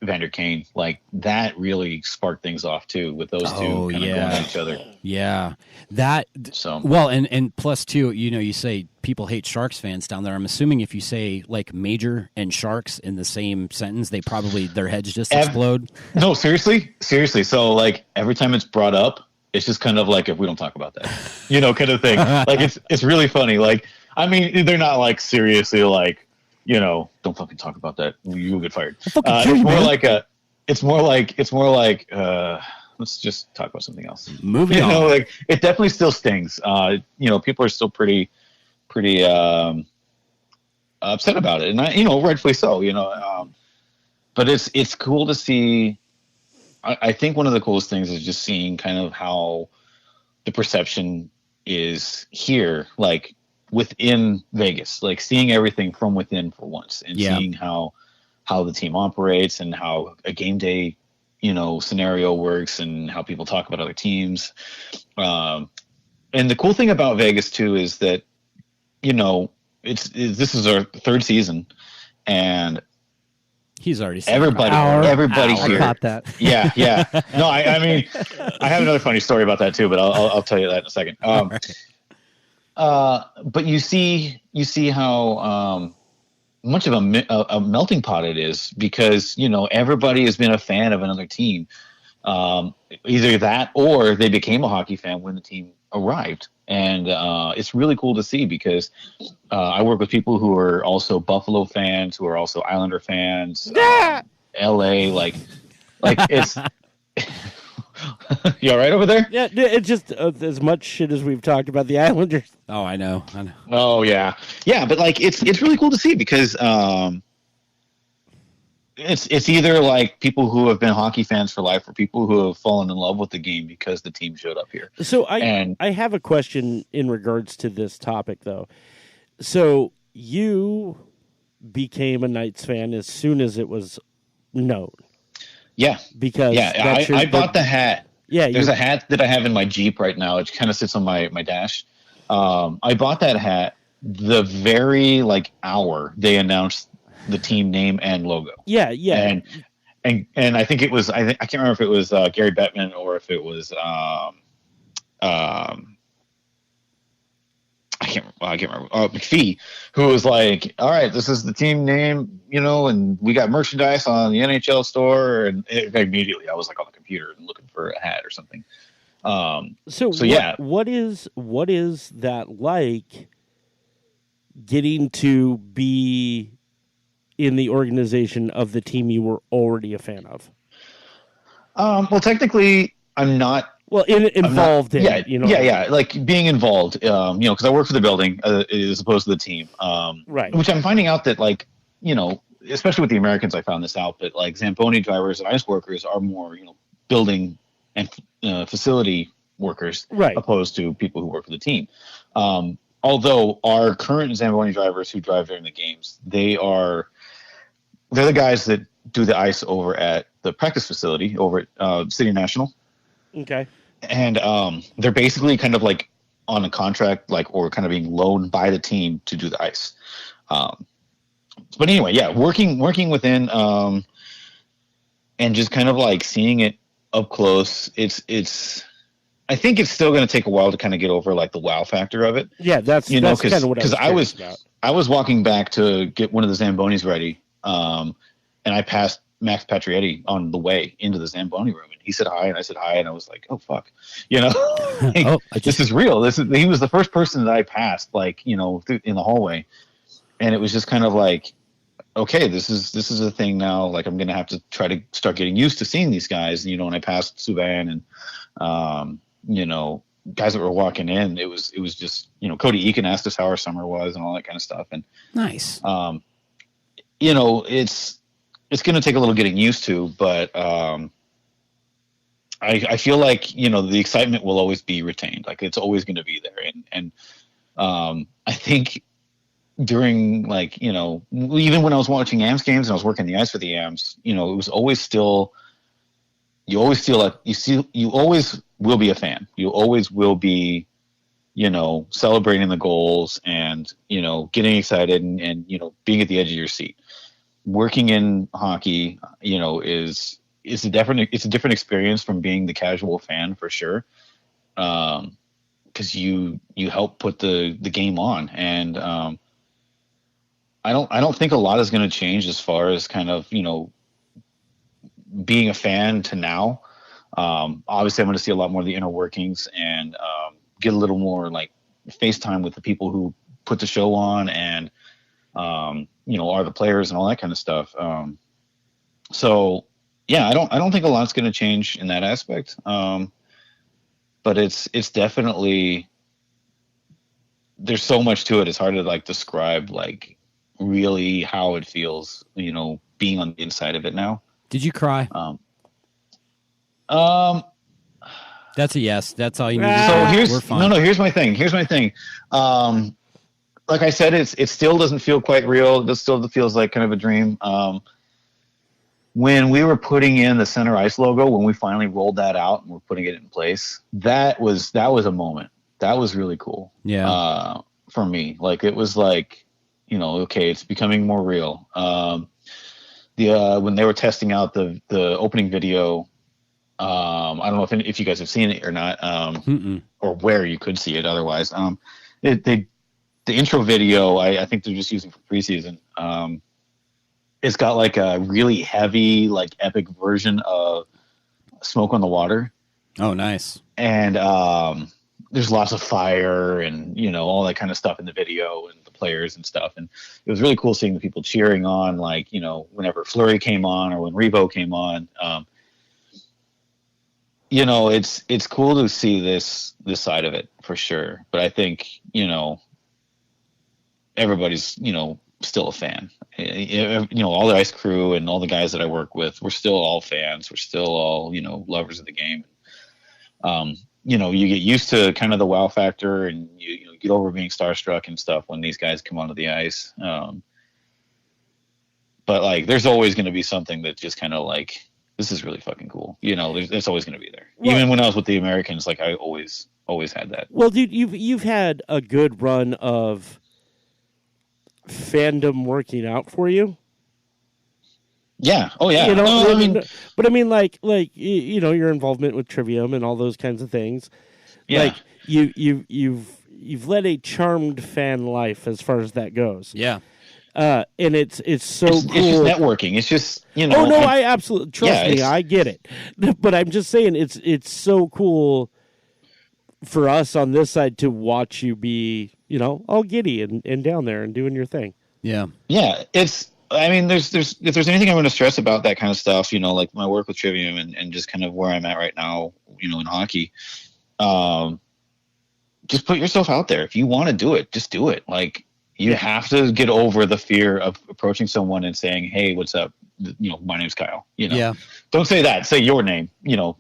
Vander Kane, like that really sparked things off too with those two Oh, kind of yeah. going at each other. Yeah, that. So Well, and plus too, you say people hate Sharks fans down there. I'm assuming if you say like Major and Sharks in the same sentence, they probably their heads just explode. no, seriously. So like every time it's brought up, it's just kind of like if we don't talk about that, kind of thing. Like it's really funny. Like I mean, they're not like seriously like. Don't fucking talk about that. You'll get fired. It's more like let's just talk about something else. Moving on. Like it definitely still stings. People are still pretty upset about it, and rightfully so. But it's cool to see. I think one of the coolest things is just seeing kind of how the perception is here, like within Vegas, like seeing everything from within for once and seeing how the team operates and how a game day, scenario works and how people talk about other teams. And the cool thing about Vegas too is that, this is our 3rd season and He's already said everybody I here. caught that. Yeah. No, I mean, I have another funny story about that too, but I'll tell you that in a second. But you see how much of a melting pot it is because everybody has been a fan of another team, either that or they became a hockey fan when the team arrived, and it's really cool to see because I work with people who are also Buffalo fans, who are also Islander fans, LA, like it's. You all right over there? Yeah, it's just as much shit as we've talked about the Islanders. Oh, I know. Oh yeah, but like it's really cool to see because it's either like people who have been hockey fans for life or people who have fallen in love with the game because the team showed up here. So I have a question in regards to this topic though. So you became a Knights fan as soon as it was known. Yeah, because I bought the hat. Yeah, there's a hat that I have in my Jeep right now. It kind of sits on my dash. I bought that hat the very hour they announced the team name and logo. Yeah, and I think it was I can't remember if it was Gary Bettman or if it was I can't remember. McPhee, who was like, "All right, this is the team name, and we got merchandise on the NHL store." And immediately, I was like on the computer and looking for a hat or something. What is that like? Getting to be in the organization of the team you were already a fan of. Well, technically, I'm not Well, involved in yeah, it, you know. Yeah, like being involved, because I work for the building as opposed to the team. Right. Which I'm finding out that, like, especially with the Americans, I found this out, but like Zamboni drivers and ice workers are more, building and facility workers, right, opposed to people who work for the team. Although our current Zamboni drivers who drive during the games, they're the guys that do the ice over at the practice facility over at City National. Okay. And they're basically kind of like on a contract, like, or kind of being loaned by the team to do the ice. But anyway, yeah, working within and just kind of like seeing it up close. I think it's still going to take a while to kind of get over like the wow factor of it. Yeah, that's kind of what I was about. I was walking back to get one of the Zambonis ready, and I passed Max Patrietti on the way into the Zamboni room, and he said hi, and I said hi, and I was like, oh fuck, this is real. He was the first person that I passed, like, in the hallway, and it was just kind of like, okay, this is a thing now. Like, I'm gonna have to try to start getting used to seeing these guys. And I passed Subban and guys that were walking in. It was just, Cody Eakin asked us how our summer was and all that kind of stuff. And nice. It's going to take a little getting used to, but I feel like, the excitement will always be retained. Like, it's always going to be there. And I think during, like, even when I was watching AMS games and I was working the ice for the AMS, it was always still, you always feel like you always will be a fan. You always will be, celebrating the goals and, getting excited and being at the edge of your seat. Working in hockey, is a different experience from being the casual fan, for sure. Because you help put the game on, and I don't think a lot is going to change as far as kind of being a fan to now. Obviously, I'm going to see a lot more of the inner workings and get a little more like FaceTime with the people who put the show on and are the players and all that kind of stuff. So yeah, I don't think a lot's going to change in that aspect. But it's definitely, there's so much to it. It's hard to like describe like really how it feels, being on the inside of it now. Did you cry? That's a yes. That's all you need. So here's my thing. Like I said, it still doesn't feel quite real. It still feels like kind of a dream. When we were putting in the center ice logo, when we finally rolled that out and we're putting it in place, that was a moment. That was really cool. Yeah. For me, like, it was like, okay, it's becoming more real. When they were testing out the opening video, I don't know if you guys have seen it or not, or where you could see it otherwise. The intro video, I think they're just using for preseason. It's got like a really heavy, like epic version of Smoke on the Water. Oh, nice. And there's lots of fire and, all that kind of stuff in the video and the players and stuff. And it was really cool seeing the people cheering on, like, whenever Fleury came on or when Revo came on. It's cool to see this side of it, for sure. But I think, everybody's, still a fan. All the ice crew and all the guys that I work with, we're still all fans. We're still all, lovers of the game. You get used to kind of the wow factor, and you get over being starstruck and stuff when these guys come onto the ice. But like, there's always going to be something that just kind of like, this is really fucking cool. It's always going to be there. Well, even when I was with the Americans, like, I always had that. Well, dude, you've had a good run of fandom working out for you. Yeah. Oh yeah. But I mean, like your involvement with Trivium and all those kinds of things. Yeah. Like you've led a charmed fan life as far as that goes. Yeah. And it's so cool. It's just networking. It's just Oh no, I absolutely trust me. I get it. But I'm just saying, it's so cool for us on this side to watch you be, all giddy and down there and doing your thing. Yeah. Yeah. It's I mean, there's if there's anything I'm going to stress about that kind of stuff, like my work with Trivium and just kind of where I'm at right now, in hockey, just put yourself out there. If you want to do it, just do it. Like, you have to get over the fear of approaching someone and saying, "Hey, what's up? My name's Kyle." Yeah. Don't say that. Say your name.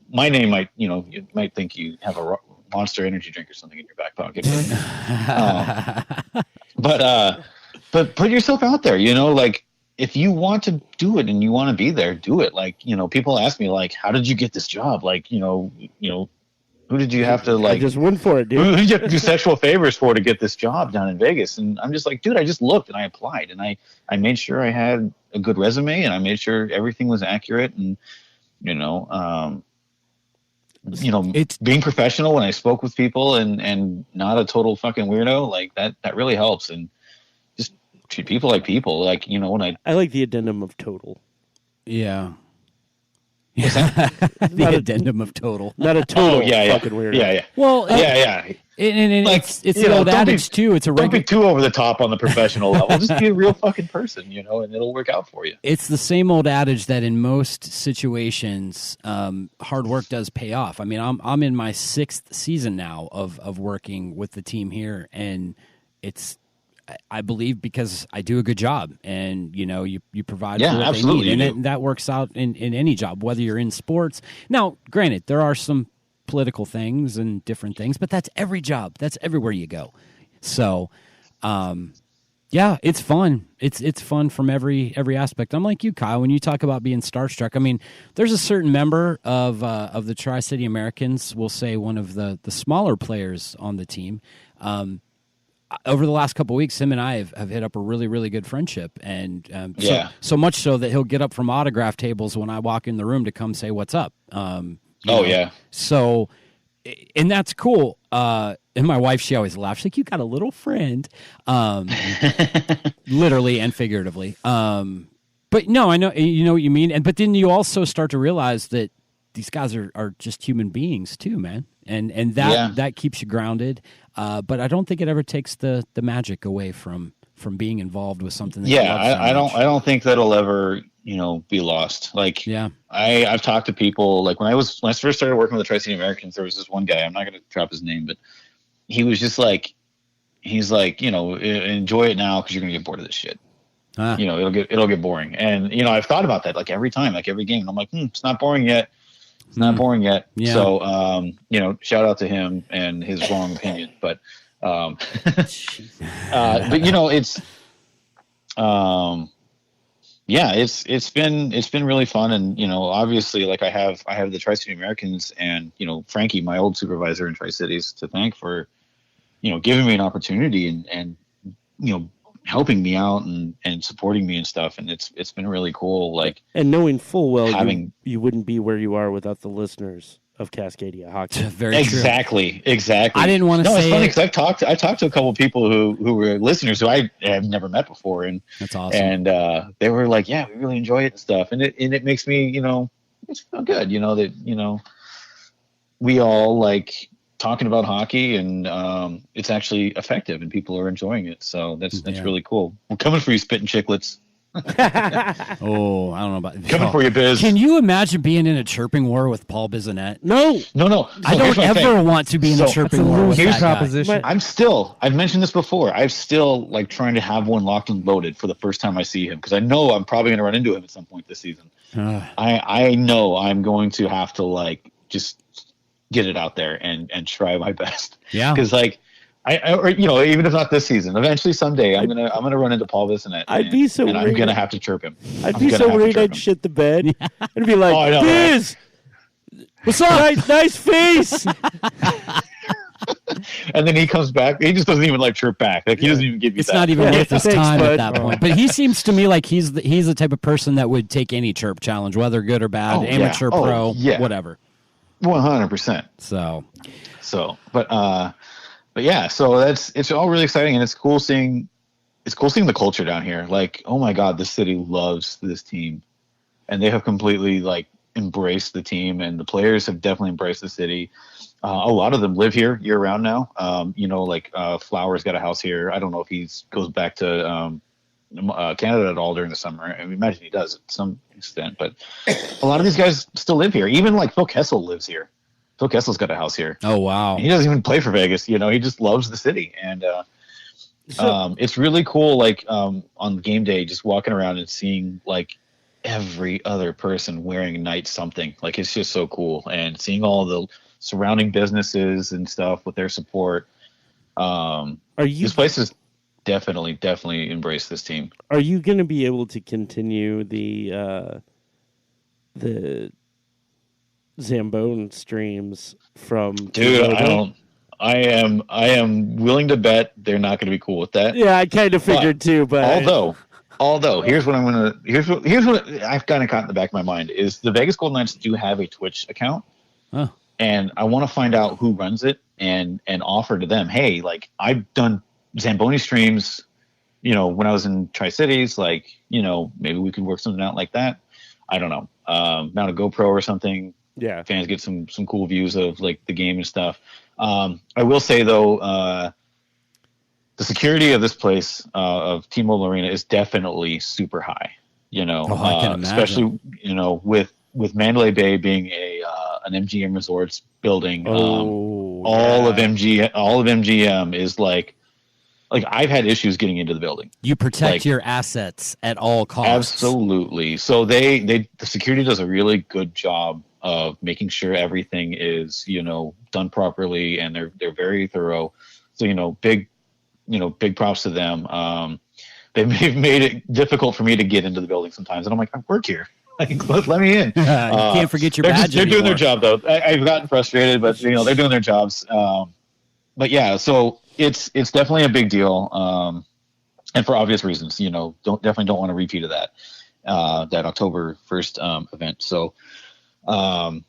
My name might, you might think you have a Monster energy drink or something in your back pocket. But put yourself out there. Like, if you want to do it and you want to be there, do it. Like, people ask me, like, how did you get this job? Like, who did you have to, like, I just went for it, dude. Who did you have to do sexual favors for to get this job down in Vegas? And I'm just like, dude, I just looked and I applied and I made sure I had a good resume and I made sure everything was accurate and, it's being professional when I spoke with people and not a total fucking weirdo, like that really helps. And just treat people like people. Like, when I like the addendum of total. Yeah. The addendum of total. Not a total fucking weirdo. Yeah. Well, yeah. And like, it's the old adage too. It's a don't be too over the top on the professional level. Just be a real fucking person, and it'll work out for you. It's the same old adage that in most situations, hard work does pay off. I mean, I'm in my 6th season now of working with the team here, and it's, I believe, because I do a good job, and you provide for what they need, and that works out in any job, whether you're in sports. Now, granted, there are some political things and different things, but that's every job. That's everywhere you go. So, yeah, it's fun. It's fun from every aspect. I'm like you, Kyle. When you talk about being starstruck, I mean, there's a certain member of the Tri-City Americans, we'll say one of the smaller players on the team. Over the last couple of weeks, him and I have hit up a really, really good friendship, and so much so that he'll get up from autograph tables when I walk in the room to come say what's up. Yeah. So, and that's cool. And my wife, she always laughs. She's like, "You got a little friend," literally and figuratively. But no, I know what you mean. But then you also start to realize that these guys are just human beings too, man. And that keeps you grounded. But I don't think it ever takes the magic away from being involved with something. That I don't think that'll ever, be lost. Like, I've talked to people, like when I first started working with the Tri-City Americans, there was this one guy, I'm not going to drop his name, but he was just like, enjoy it now, 'cause you're going to get bored of this shit. It'll get boring. And, I've thought about that, like every time, like every game, and I'm like, it's not boring yet. It's not boring yet. Yeah. So, shout out to him and his wrong opinion, but, it's, it's been really fun. And, obviously, like I have the Tri-City Americans and, Frankie, my old supervisor in Tri-Cities, to thank for, giving me an opportunity and helping me out and supporting me and stuff. And it's been really cool. Like, and knowing full well you wouldn't be where you are without the listeners of Cascadia Hockey. Very exactly. True. Exactly. I didn't want to say it's funny because I've talked to a couple of people who were listeners who I have never met before. And that's awesome. And they were like, yeah, we really enjoy it and stuff. And it makes me, it's feel good, that we all like talking about hockey, and it's actually effective and people are enjoying it. So that's really cool. We're coming for you, spitting chicklets. Oh, I don't know about coming for you, Biz. Can you imagine being in a chirping war with Paul Bissonnette? No. I don't ever want to be in a chirping war with that proposition. guy. I've mentioned this before. I'm still like trying to have one locked and loaded for the first time I see him, because I know I'm probably going to run into him at some point this season. I know I'm going to have to like just get it out there and try my best. Yeah. Because like even if not this season, eventually someday I'm gonna run into Paul Bissonnette. I'd be so worried. I'm gonna have to chirp him. I'd be so worried I'd shit the bed and be like, Biz, what's up? Nice face. And then he comes back. He just doesn't even like chirp back. Like he doesn't even give you. It's not even worth his time at that point. But he seems to me like he's the type of person that would take any chirp challenge, whether good or bad, amateur, pro, whatever. 100%. But yeah, so it's all really exciting, and it's cool seeing the culture down here. Like, oh my God, this city loves this team, and they have completely like embraced the team, and the players have definitely embraced the city. A lot of them live here year round now. Flowers got a house here. I don't know if he goes back to Canada at all during the summer. I imagine he does to some extent, but a lot of these guys still live here. Even like Phil Kessel lives here. Phil Kessel's got a house here. Oh wow! He doesn't even play for Vegas. He just loves the city, and it's really cool. Like on game day, just walking around and seeing like every other person wearing Knight something. Like it's just so cool, and seeing all the surrounding businesses and stuff with their support. This place is definitely embrace this team. Are you going to be able to continue the Zambone streams from? Dude, I am willing to bet they're not going to be cool with that. Yeah, I kind of figured too, but although here's what I've kind of caught in the back of my mind is the Vegas Golden Knights do have a Twitch account. Oh. And I want to find out who runs it and offer to them, hey, like I've done Zamboni streams, when I was in Tri-Cities, like, maybe we could work something out like that. I don't know. Mount a GoPro or something. Yeah. Fans get some cool views of like the game and stuff. I will say though, the security of this place, of T-Mobile Arena is definitely super high, I can imagine. Especially, with Mandalay Bay being an MGM Resorts building, all of MGM is like I've had issues getting into the building. You protect your assets at all costs. Absolutely. So the security does a really good job of making sure everything is, done properly, and they're very thorough. So, big props to them. They've made it difficult for me to get into the building sometimes, and I'm like, I work here. Like, let me in. You can't forget your badge. They're doing their job though. I've gotten frustrated, but they're doing their jobs. But yeah, so it's definitely a big deal, and for obvious reasons. Definitely don't want to repeat of that October 1st event. So I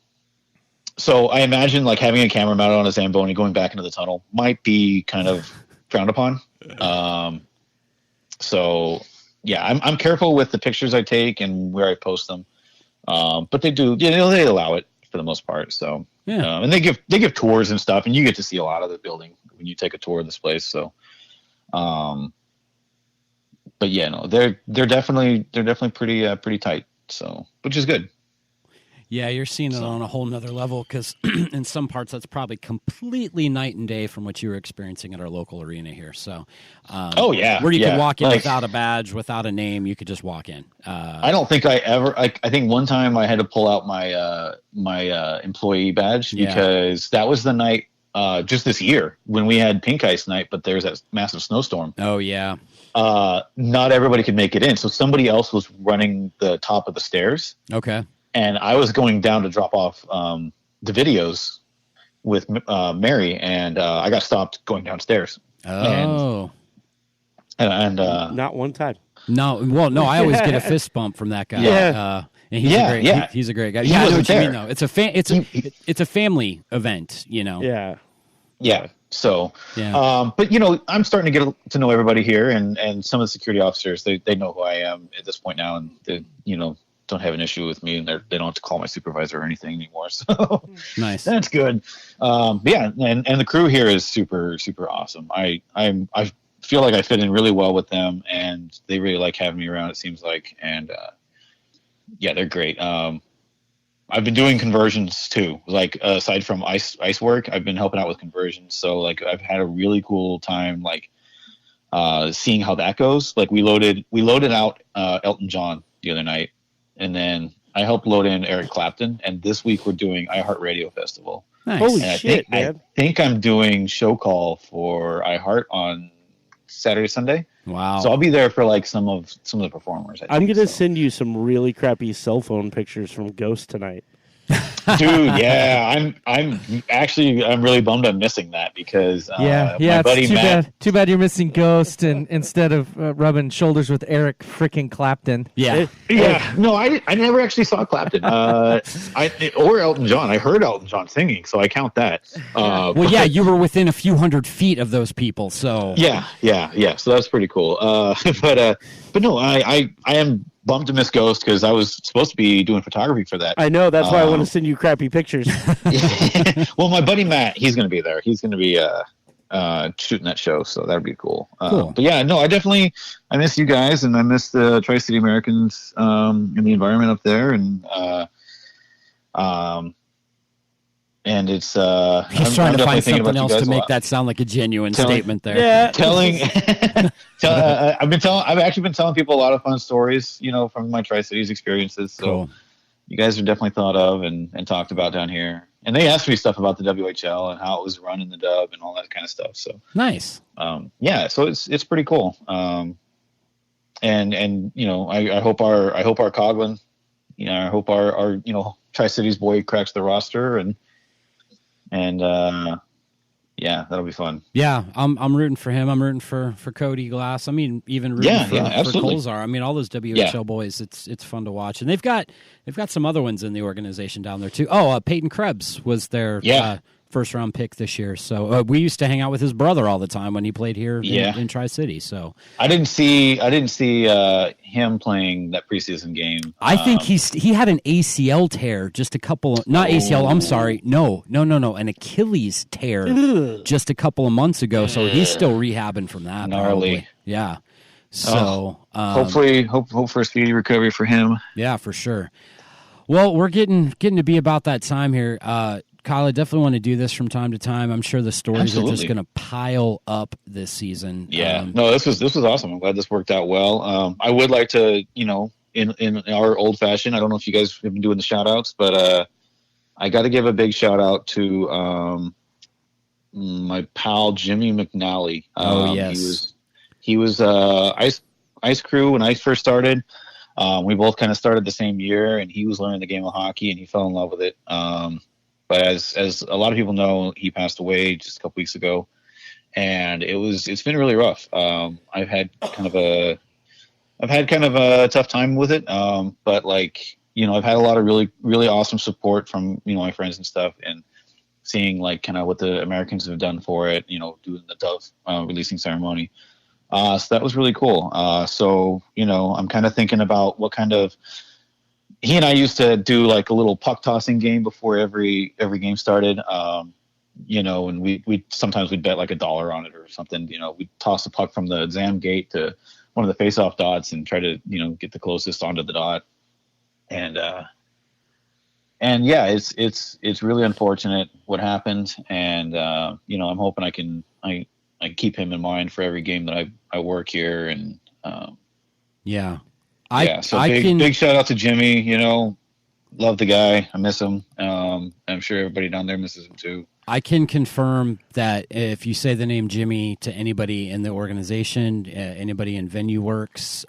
imagine like having a camera mounted on a Zamboni going back into the tunnel might be kind of frowned upon. So yeah, I'm careful with the pictures I take and where I post them. But they do, they allow it for the most part. So yeah, and they give tours and stuff, and you get to see a lot of the building when you take a tour of this place. So, but yeah, no, they're definitely pretty tight. So, which is good. Yeah, you're seeing it on a whole nother level because in some parts that's probably completely night and day from what you were experiencing at our local arena here. So, where you can walk in without a badge, without a name, you could just walk in. I don't think I ever. I think one time I had to pull out my my employee badge because that was the night just this year when we had Pink Ice night, but there's that massive snowstorm. Oh yeah. Not everybody could make it in, so somebody else was running the top of the stairs. Okay. And I was going down to drop off the videos with Mary, and I got stopped going downstairs. Oh. And not one time. No, well, no, I always get a fist bump from that guy. Yeah. And he's a great guy. Yeah, I know what you mean, though. It's a family event, Yeah. Yeah. So, yeah. But I'm starting to get to know everybody here, and some of the security officers, they know who I am at this point now, and they, don't have an issue with me, and they don't have to call my supervisor or anything anymore. So nice. That's good. Yeah. And the crew here is super, super awesome. I feel like I fit in really well with them, and they really like having me around, it seems like. And, yeah, they're great. I've been doing conversions too. Like aside from ice work, I've been helping out with conversions. So like I've had a really cool time, like seeing how that goes. Like we loaded out Elton John the other night, and then I helped load in Eric Clapton. And this week we're doing iHeartRadio Festival. Nice. Holy And shit, man! I think I'm doing show call for iHeart on Saturday, Sunday. Wow. So I'll be there for like some of the performers. I'm gonna send you some really crappy cell phone pictures from Ghost tonight. Dude, yeah, I'm really bummed I'm missing that because my buddy it's Matt. too bad you're missing Ghost and instead of rubbing shoulders with Eric freaking Clapton. Yeah. No, I never actually saw Clapton. Or Elton John. I heard Elton John singing, so I count that. Well, yeah, you were within a few 100 feet of those people, so Yeah. So that's pretty cool. But no, I am bummed to miss Ghost because I was supposed to be doing photography for that. I know, that's why I want to send you crappy pictures. Well, my buddy Matt, he's going to be there. He's going to be shooting that show. So that'd be cool. Cool. But yeah, no, I miss you guys, and I miss the Tri-City Americans and the environment up there, and it's He's trying to find something else to make that sound like a genuine statement there. Yeah. I've actually been telling people a lot of fun stories, from my Tri-Cities experiences. So Cool. you guys are definitely thought of and talked about down here. And they asked me stuff about the WHL and how it was run in the dub and all that kind of stuff. So Nice. yeah, so it's pretty cool. And I hope our Coughlin, I hope our Tri-Cities boy cracks the roster and yeah, that'll be fun. Yeah, I'm rooting for him. I'm rooting for Cody Glass. I mean, even rooting for Colzar. I mean, all those WHL boys. It's fun to watch, and they've got some other ones in the organization down there too. Oh, Peyton Krebs was their first round pick this year. So we used to hang out with his brother all the time when he played here in Tri-City. So I didn't see him playing that preseason game. I think he had an ACL tear just a couple of, not ACL, I'm sorry. No, an Achilles tear just a couple of months ago. So he's still rehabbing from that. Gnarly. Probably. Yeah. So hopefully hope for a speedy recovery for him. Yeah, for sure. Well, we're getting to be about that time here. Kyle, I definitely want to do this from time to time. I'm sure the stories are just going to pile up this season. Yeah, no, this was awesome. I'm glad this worked out well. I would like to, in our old fashion, I don't know if you guys have been doing the shout outs, but I got to give a big shout out to my pal Jimmy McNally. Yes. He was Ice Crew when I first started. We both kind of started the same year, and he was learning the game of hockey, and he fell in love with it. But as a lot of people know, he passed away just a couple weeks ago, and it's been really rough. I've had kind of a tough time with it. But I've had a lot of really, really awesome support from, my friends and stuff, and seeing kind of what the Americans have done for it, doing the Dove releasing ceremony. So that was really cool. So, I'm kind of thinking about what kind of, he and I used to do a little puck tossing game before every game started. And we sometimes we'd bet $1 on it or something. We'd toss the puck from the exam gate to one of the face-off dots and try to, get the closest onto the dot. And yeah, it's really unfortunate what happened. And, I'm hoping I can keep him in mind for every game that I work here. And, yeah. Big shout out to Jimmy, love the guy. I miss him. I'm sure everybody down there misses him too. I can confirm that if you say the name Jimmy to anybody in the organization, anybody in Venue Works,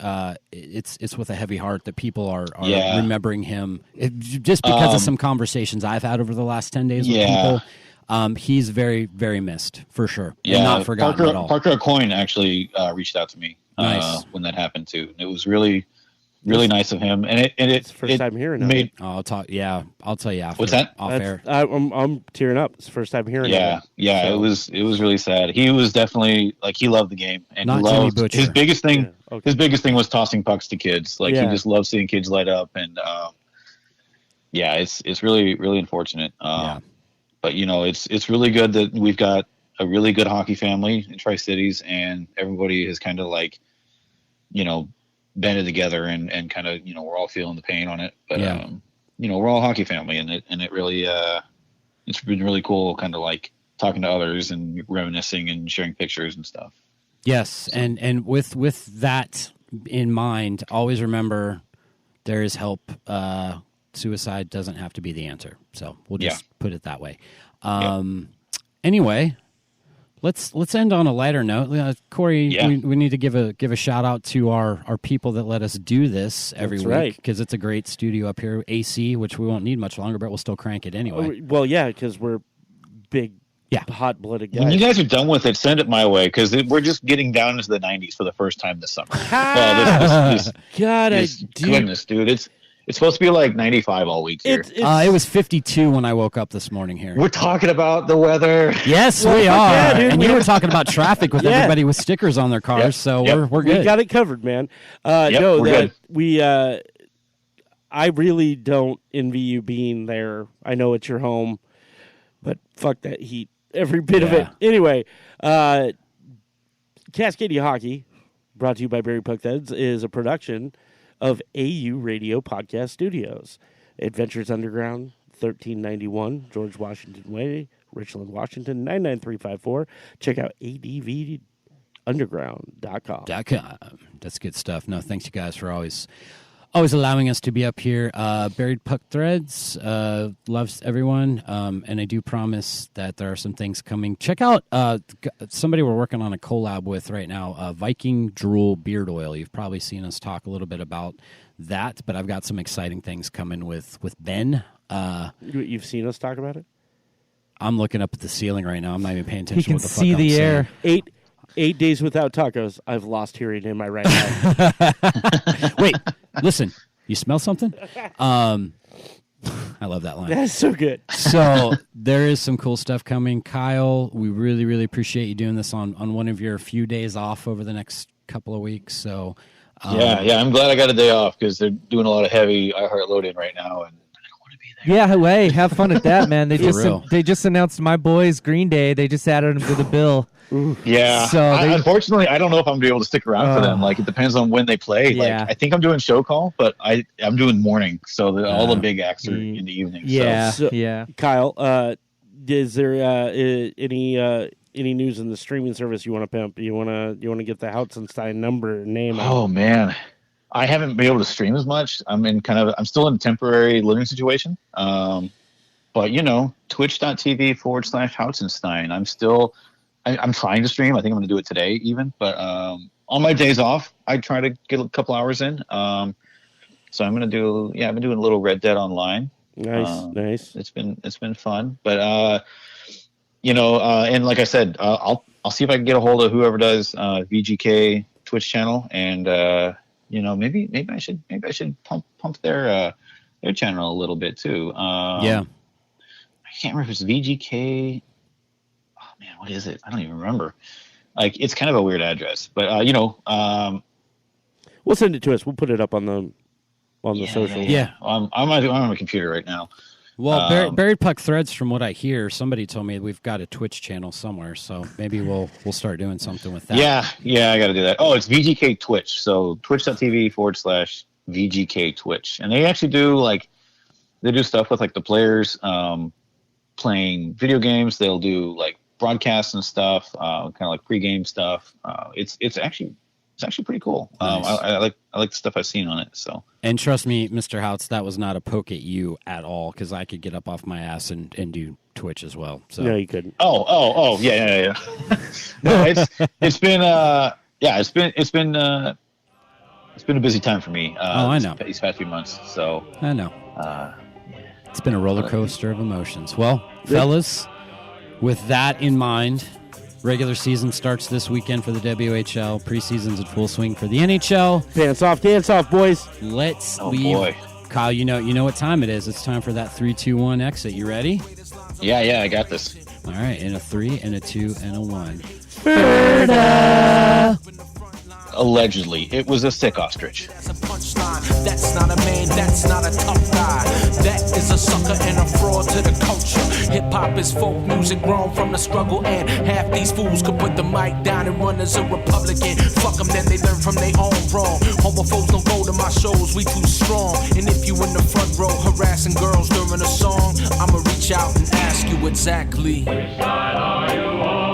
it's with a heavy heart that people are remembering him. Just because of some conversations I've had over the last 10 days with people. He's very, very missed for sure. Yeah, and not forgotten at all. Parker Coyne actually reached out to me when that happened too. And it was really nice of him, and it's the first time hearing it. I'll tell you after. What's that? Off air. I'm tearing up. It's the first time hearing it. Yeah, so. It was really sad. He was definitely he loved the game, and not he loved, Jimmy Butcher. His biggest thing. Yeah, okay. His biggest thing was tossing pucks to kids. He just loved seeing kids light up, and it's really, really unfortunate. But it's really good that we've got a really good hockey family in Tri-Cities, and everybody has kind of banded together and kind of we're all feeling the pain on it, but we're all a hockey family, and it really it's been really cool kind of talking to others and reminiscing and sharing pictures and stuff. Yes, and with that in mind, always remember there is help. Suicide doesn't have to be the answer, so we'll just put it that way. Anyway, let's end on a lighter note. Corey, we need to give a shout out to our people that let us do this every week, because it's a great studio up here. AC, which we won't need much longer, but we'll still crank it anyway. Well, yeah, because we're big, hot-blooded guys. When you guys are done with it, send it my way, because we're just getting down into the 90s for the first time this summer. Goodness, dude, it's supposed to be 95 all week here. It was 52 when I woke up this morning here. We're talking about the weather. Yes, we are. Yeah, dude, and you were talking about traffic with everybody with stickers on their cars, so we're good. We got it covered, man. Good. I really don't envy you being there. I know it's your home, but fuck that heat. every bit of it. Anyway, Cascadia Hockey, brought to you by Barry Puckheads, is a production of AU Radio Podcast Studios. Adventures Underground, 1391 George Washington Way, Richland, Washington, 99354. Check out advunderground.com. That's good stuff. No, thanks you guys for always allowing us to be up here. Buried Puck Threads loves everyone, and I do promise that there are some things coming. Check out somebody we're working on a collab with right now, Viking Drool Beard Oil. You've probably seen us talk a little bit about that, but I've got some exciting things coming with Ben. You've seen us talk about it? I'm looking up at the ceiling right now. I'm not even paying attention to what the fuck see I'm the saying. air. 8 days without tacos. I've lost hearing in my right eye. Wait, listen. You smell something? I love that line. That's so good. So there is some cool stuff coming. Kyle, we really, really appreciate you doing this on one of your few days off over the next couple of weeks. So yeah, I'm glad I got a day off because they're doing a lot of heavy iHeart load-in right now, and I don't want to be there. Yeah, hey, have fun at that, man. They just announced my boys Green Day. They just added them to the bill. Yeah. So unfortunately, I don't know if I'm gonna be able to stick around for them. Like, it depends on when they play. Yeah. Like, I think I'm doing show call, but I'm doing morning, so all the big acts are in the evening. Yeah. So. Yeah. Kyle, is there any news in the streaming service you want to pimp? You want to get the Houtz name out? Oh man, I haven't been able to stream as much. I'm still in a temporary living situation. But twitch.tv/Houtzenstein. I'm trying to stream. I think I'm going to do it today even. But on my days off, I try to get a couple hours in. So I'm going to do. Yeah, I've been doing a little Red Dead Online. Nice. It's been fun. But and like I said, I'll see if I can get a hold of whoever does VGK Twitch channel, and maybe I should pump their channel a little bit too. Yeah. I can't remember if it's VGK. Oh man, what is it? I don't even remember. Like, it's kind of a weird address, but we'll send it to us. We'll put it up on the social. Yeah. I'm on my computer right now. Well, Buried Puck Threads, from what I hear, somebody told me we've got a Twitch channel somewhere, so maybe we'll start doing something with that. Yeah, I got to do that. Oh, it's VGK Twitch, so twitch.tv/VGK Twitch, and they actually do stuff with the players playing video games. They'll do broadcasts and stuff, kind of like pregame stuff. It's actually pretty cool. Nice. I like the stuff I've seen on it. So, and trust me, Mr. Houtz, that was not a poke at you at all, because I could get up off my ass and do Twitch as well. So no, you couldn't. Oh, yeah. No, it's been a busy time for me. I know these past few months. So I know. It's been a roller coaster of emotions. Well, fellas, with that in mind, regular season starts this weekend for the WHL. Preseason's in full swing for the NHL. Dance off, boys. Let's leave. Boy. Kyle, you know what time it is. It's time for that 3-2-1 exit. You ready? Yeah, I got this. All right, in a 3, and a 2, and a 1. Ferda. Allegedly, it was a sick ostrich. That's a punchline. That's not a man. That's not a tough guy. That is a sucker and a fraud to the culture. Hip hop is folk music grown from the struggle, and half these fools could put the mic down and run as a Republican. Fuck them, then they learn from their own wrong. Homophobes don't go to my shows. We too strong. And if you in the front row harassing girls during a song, I'ma reach out and ask you exactly. Which side are you on?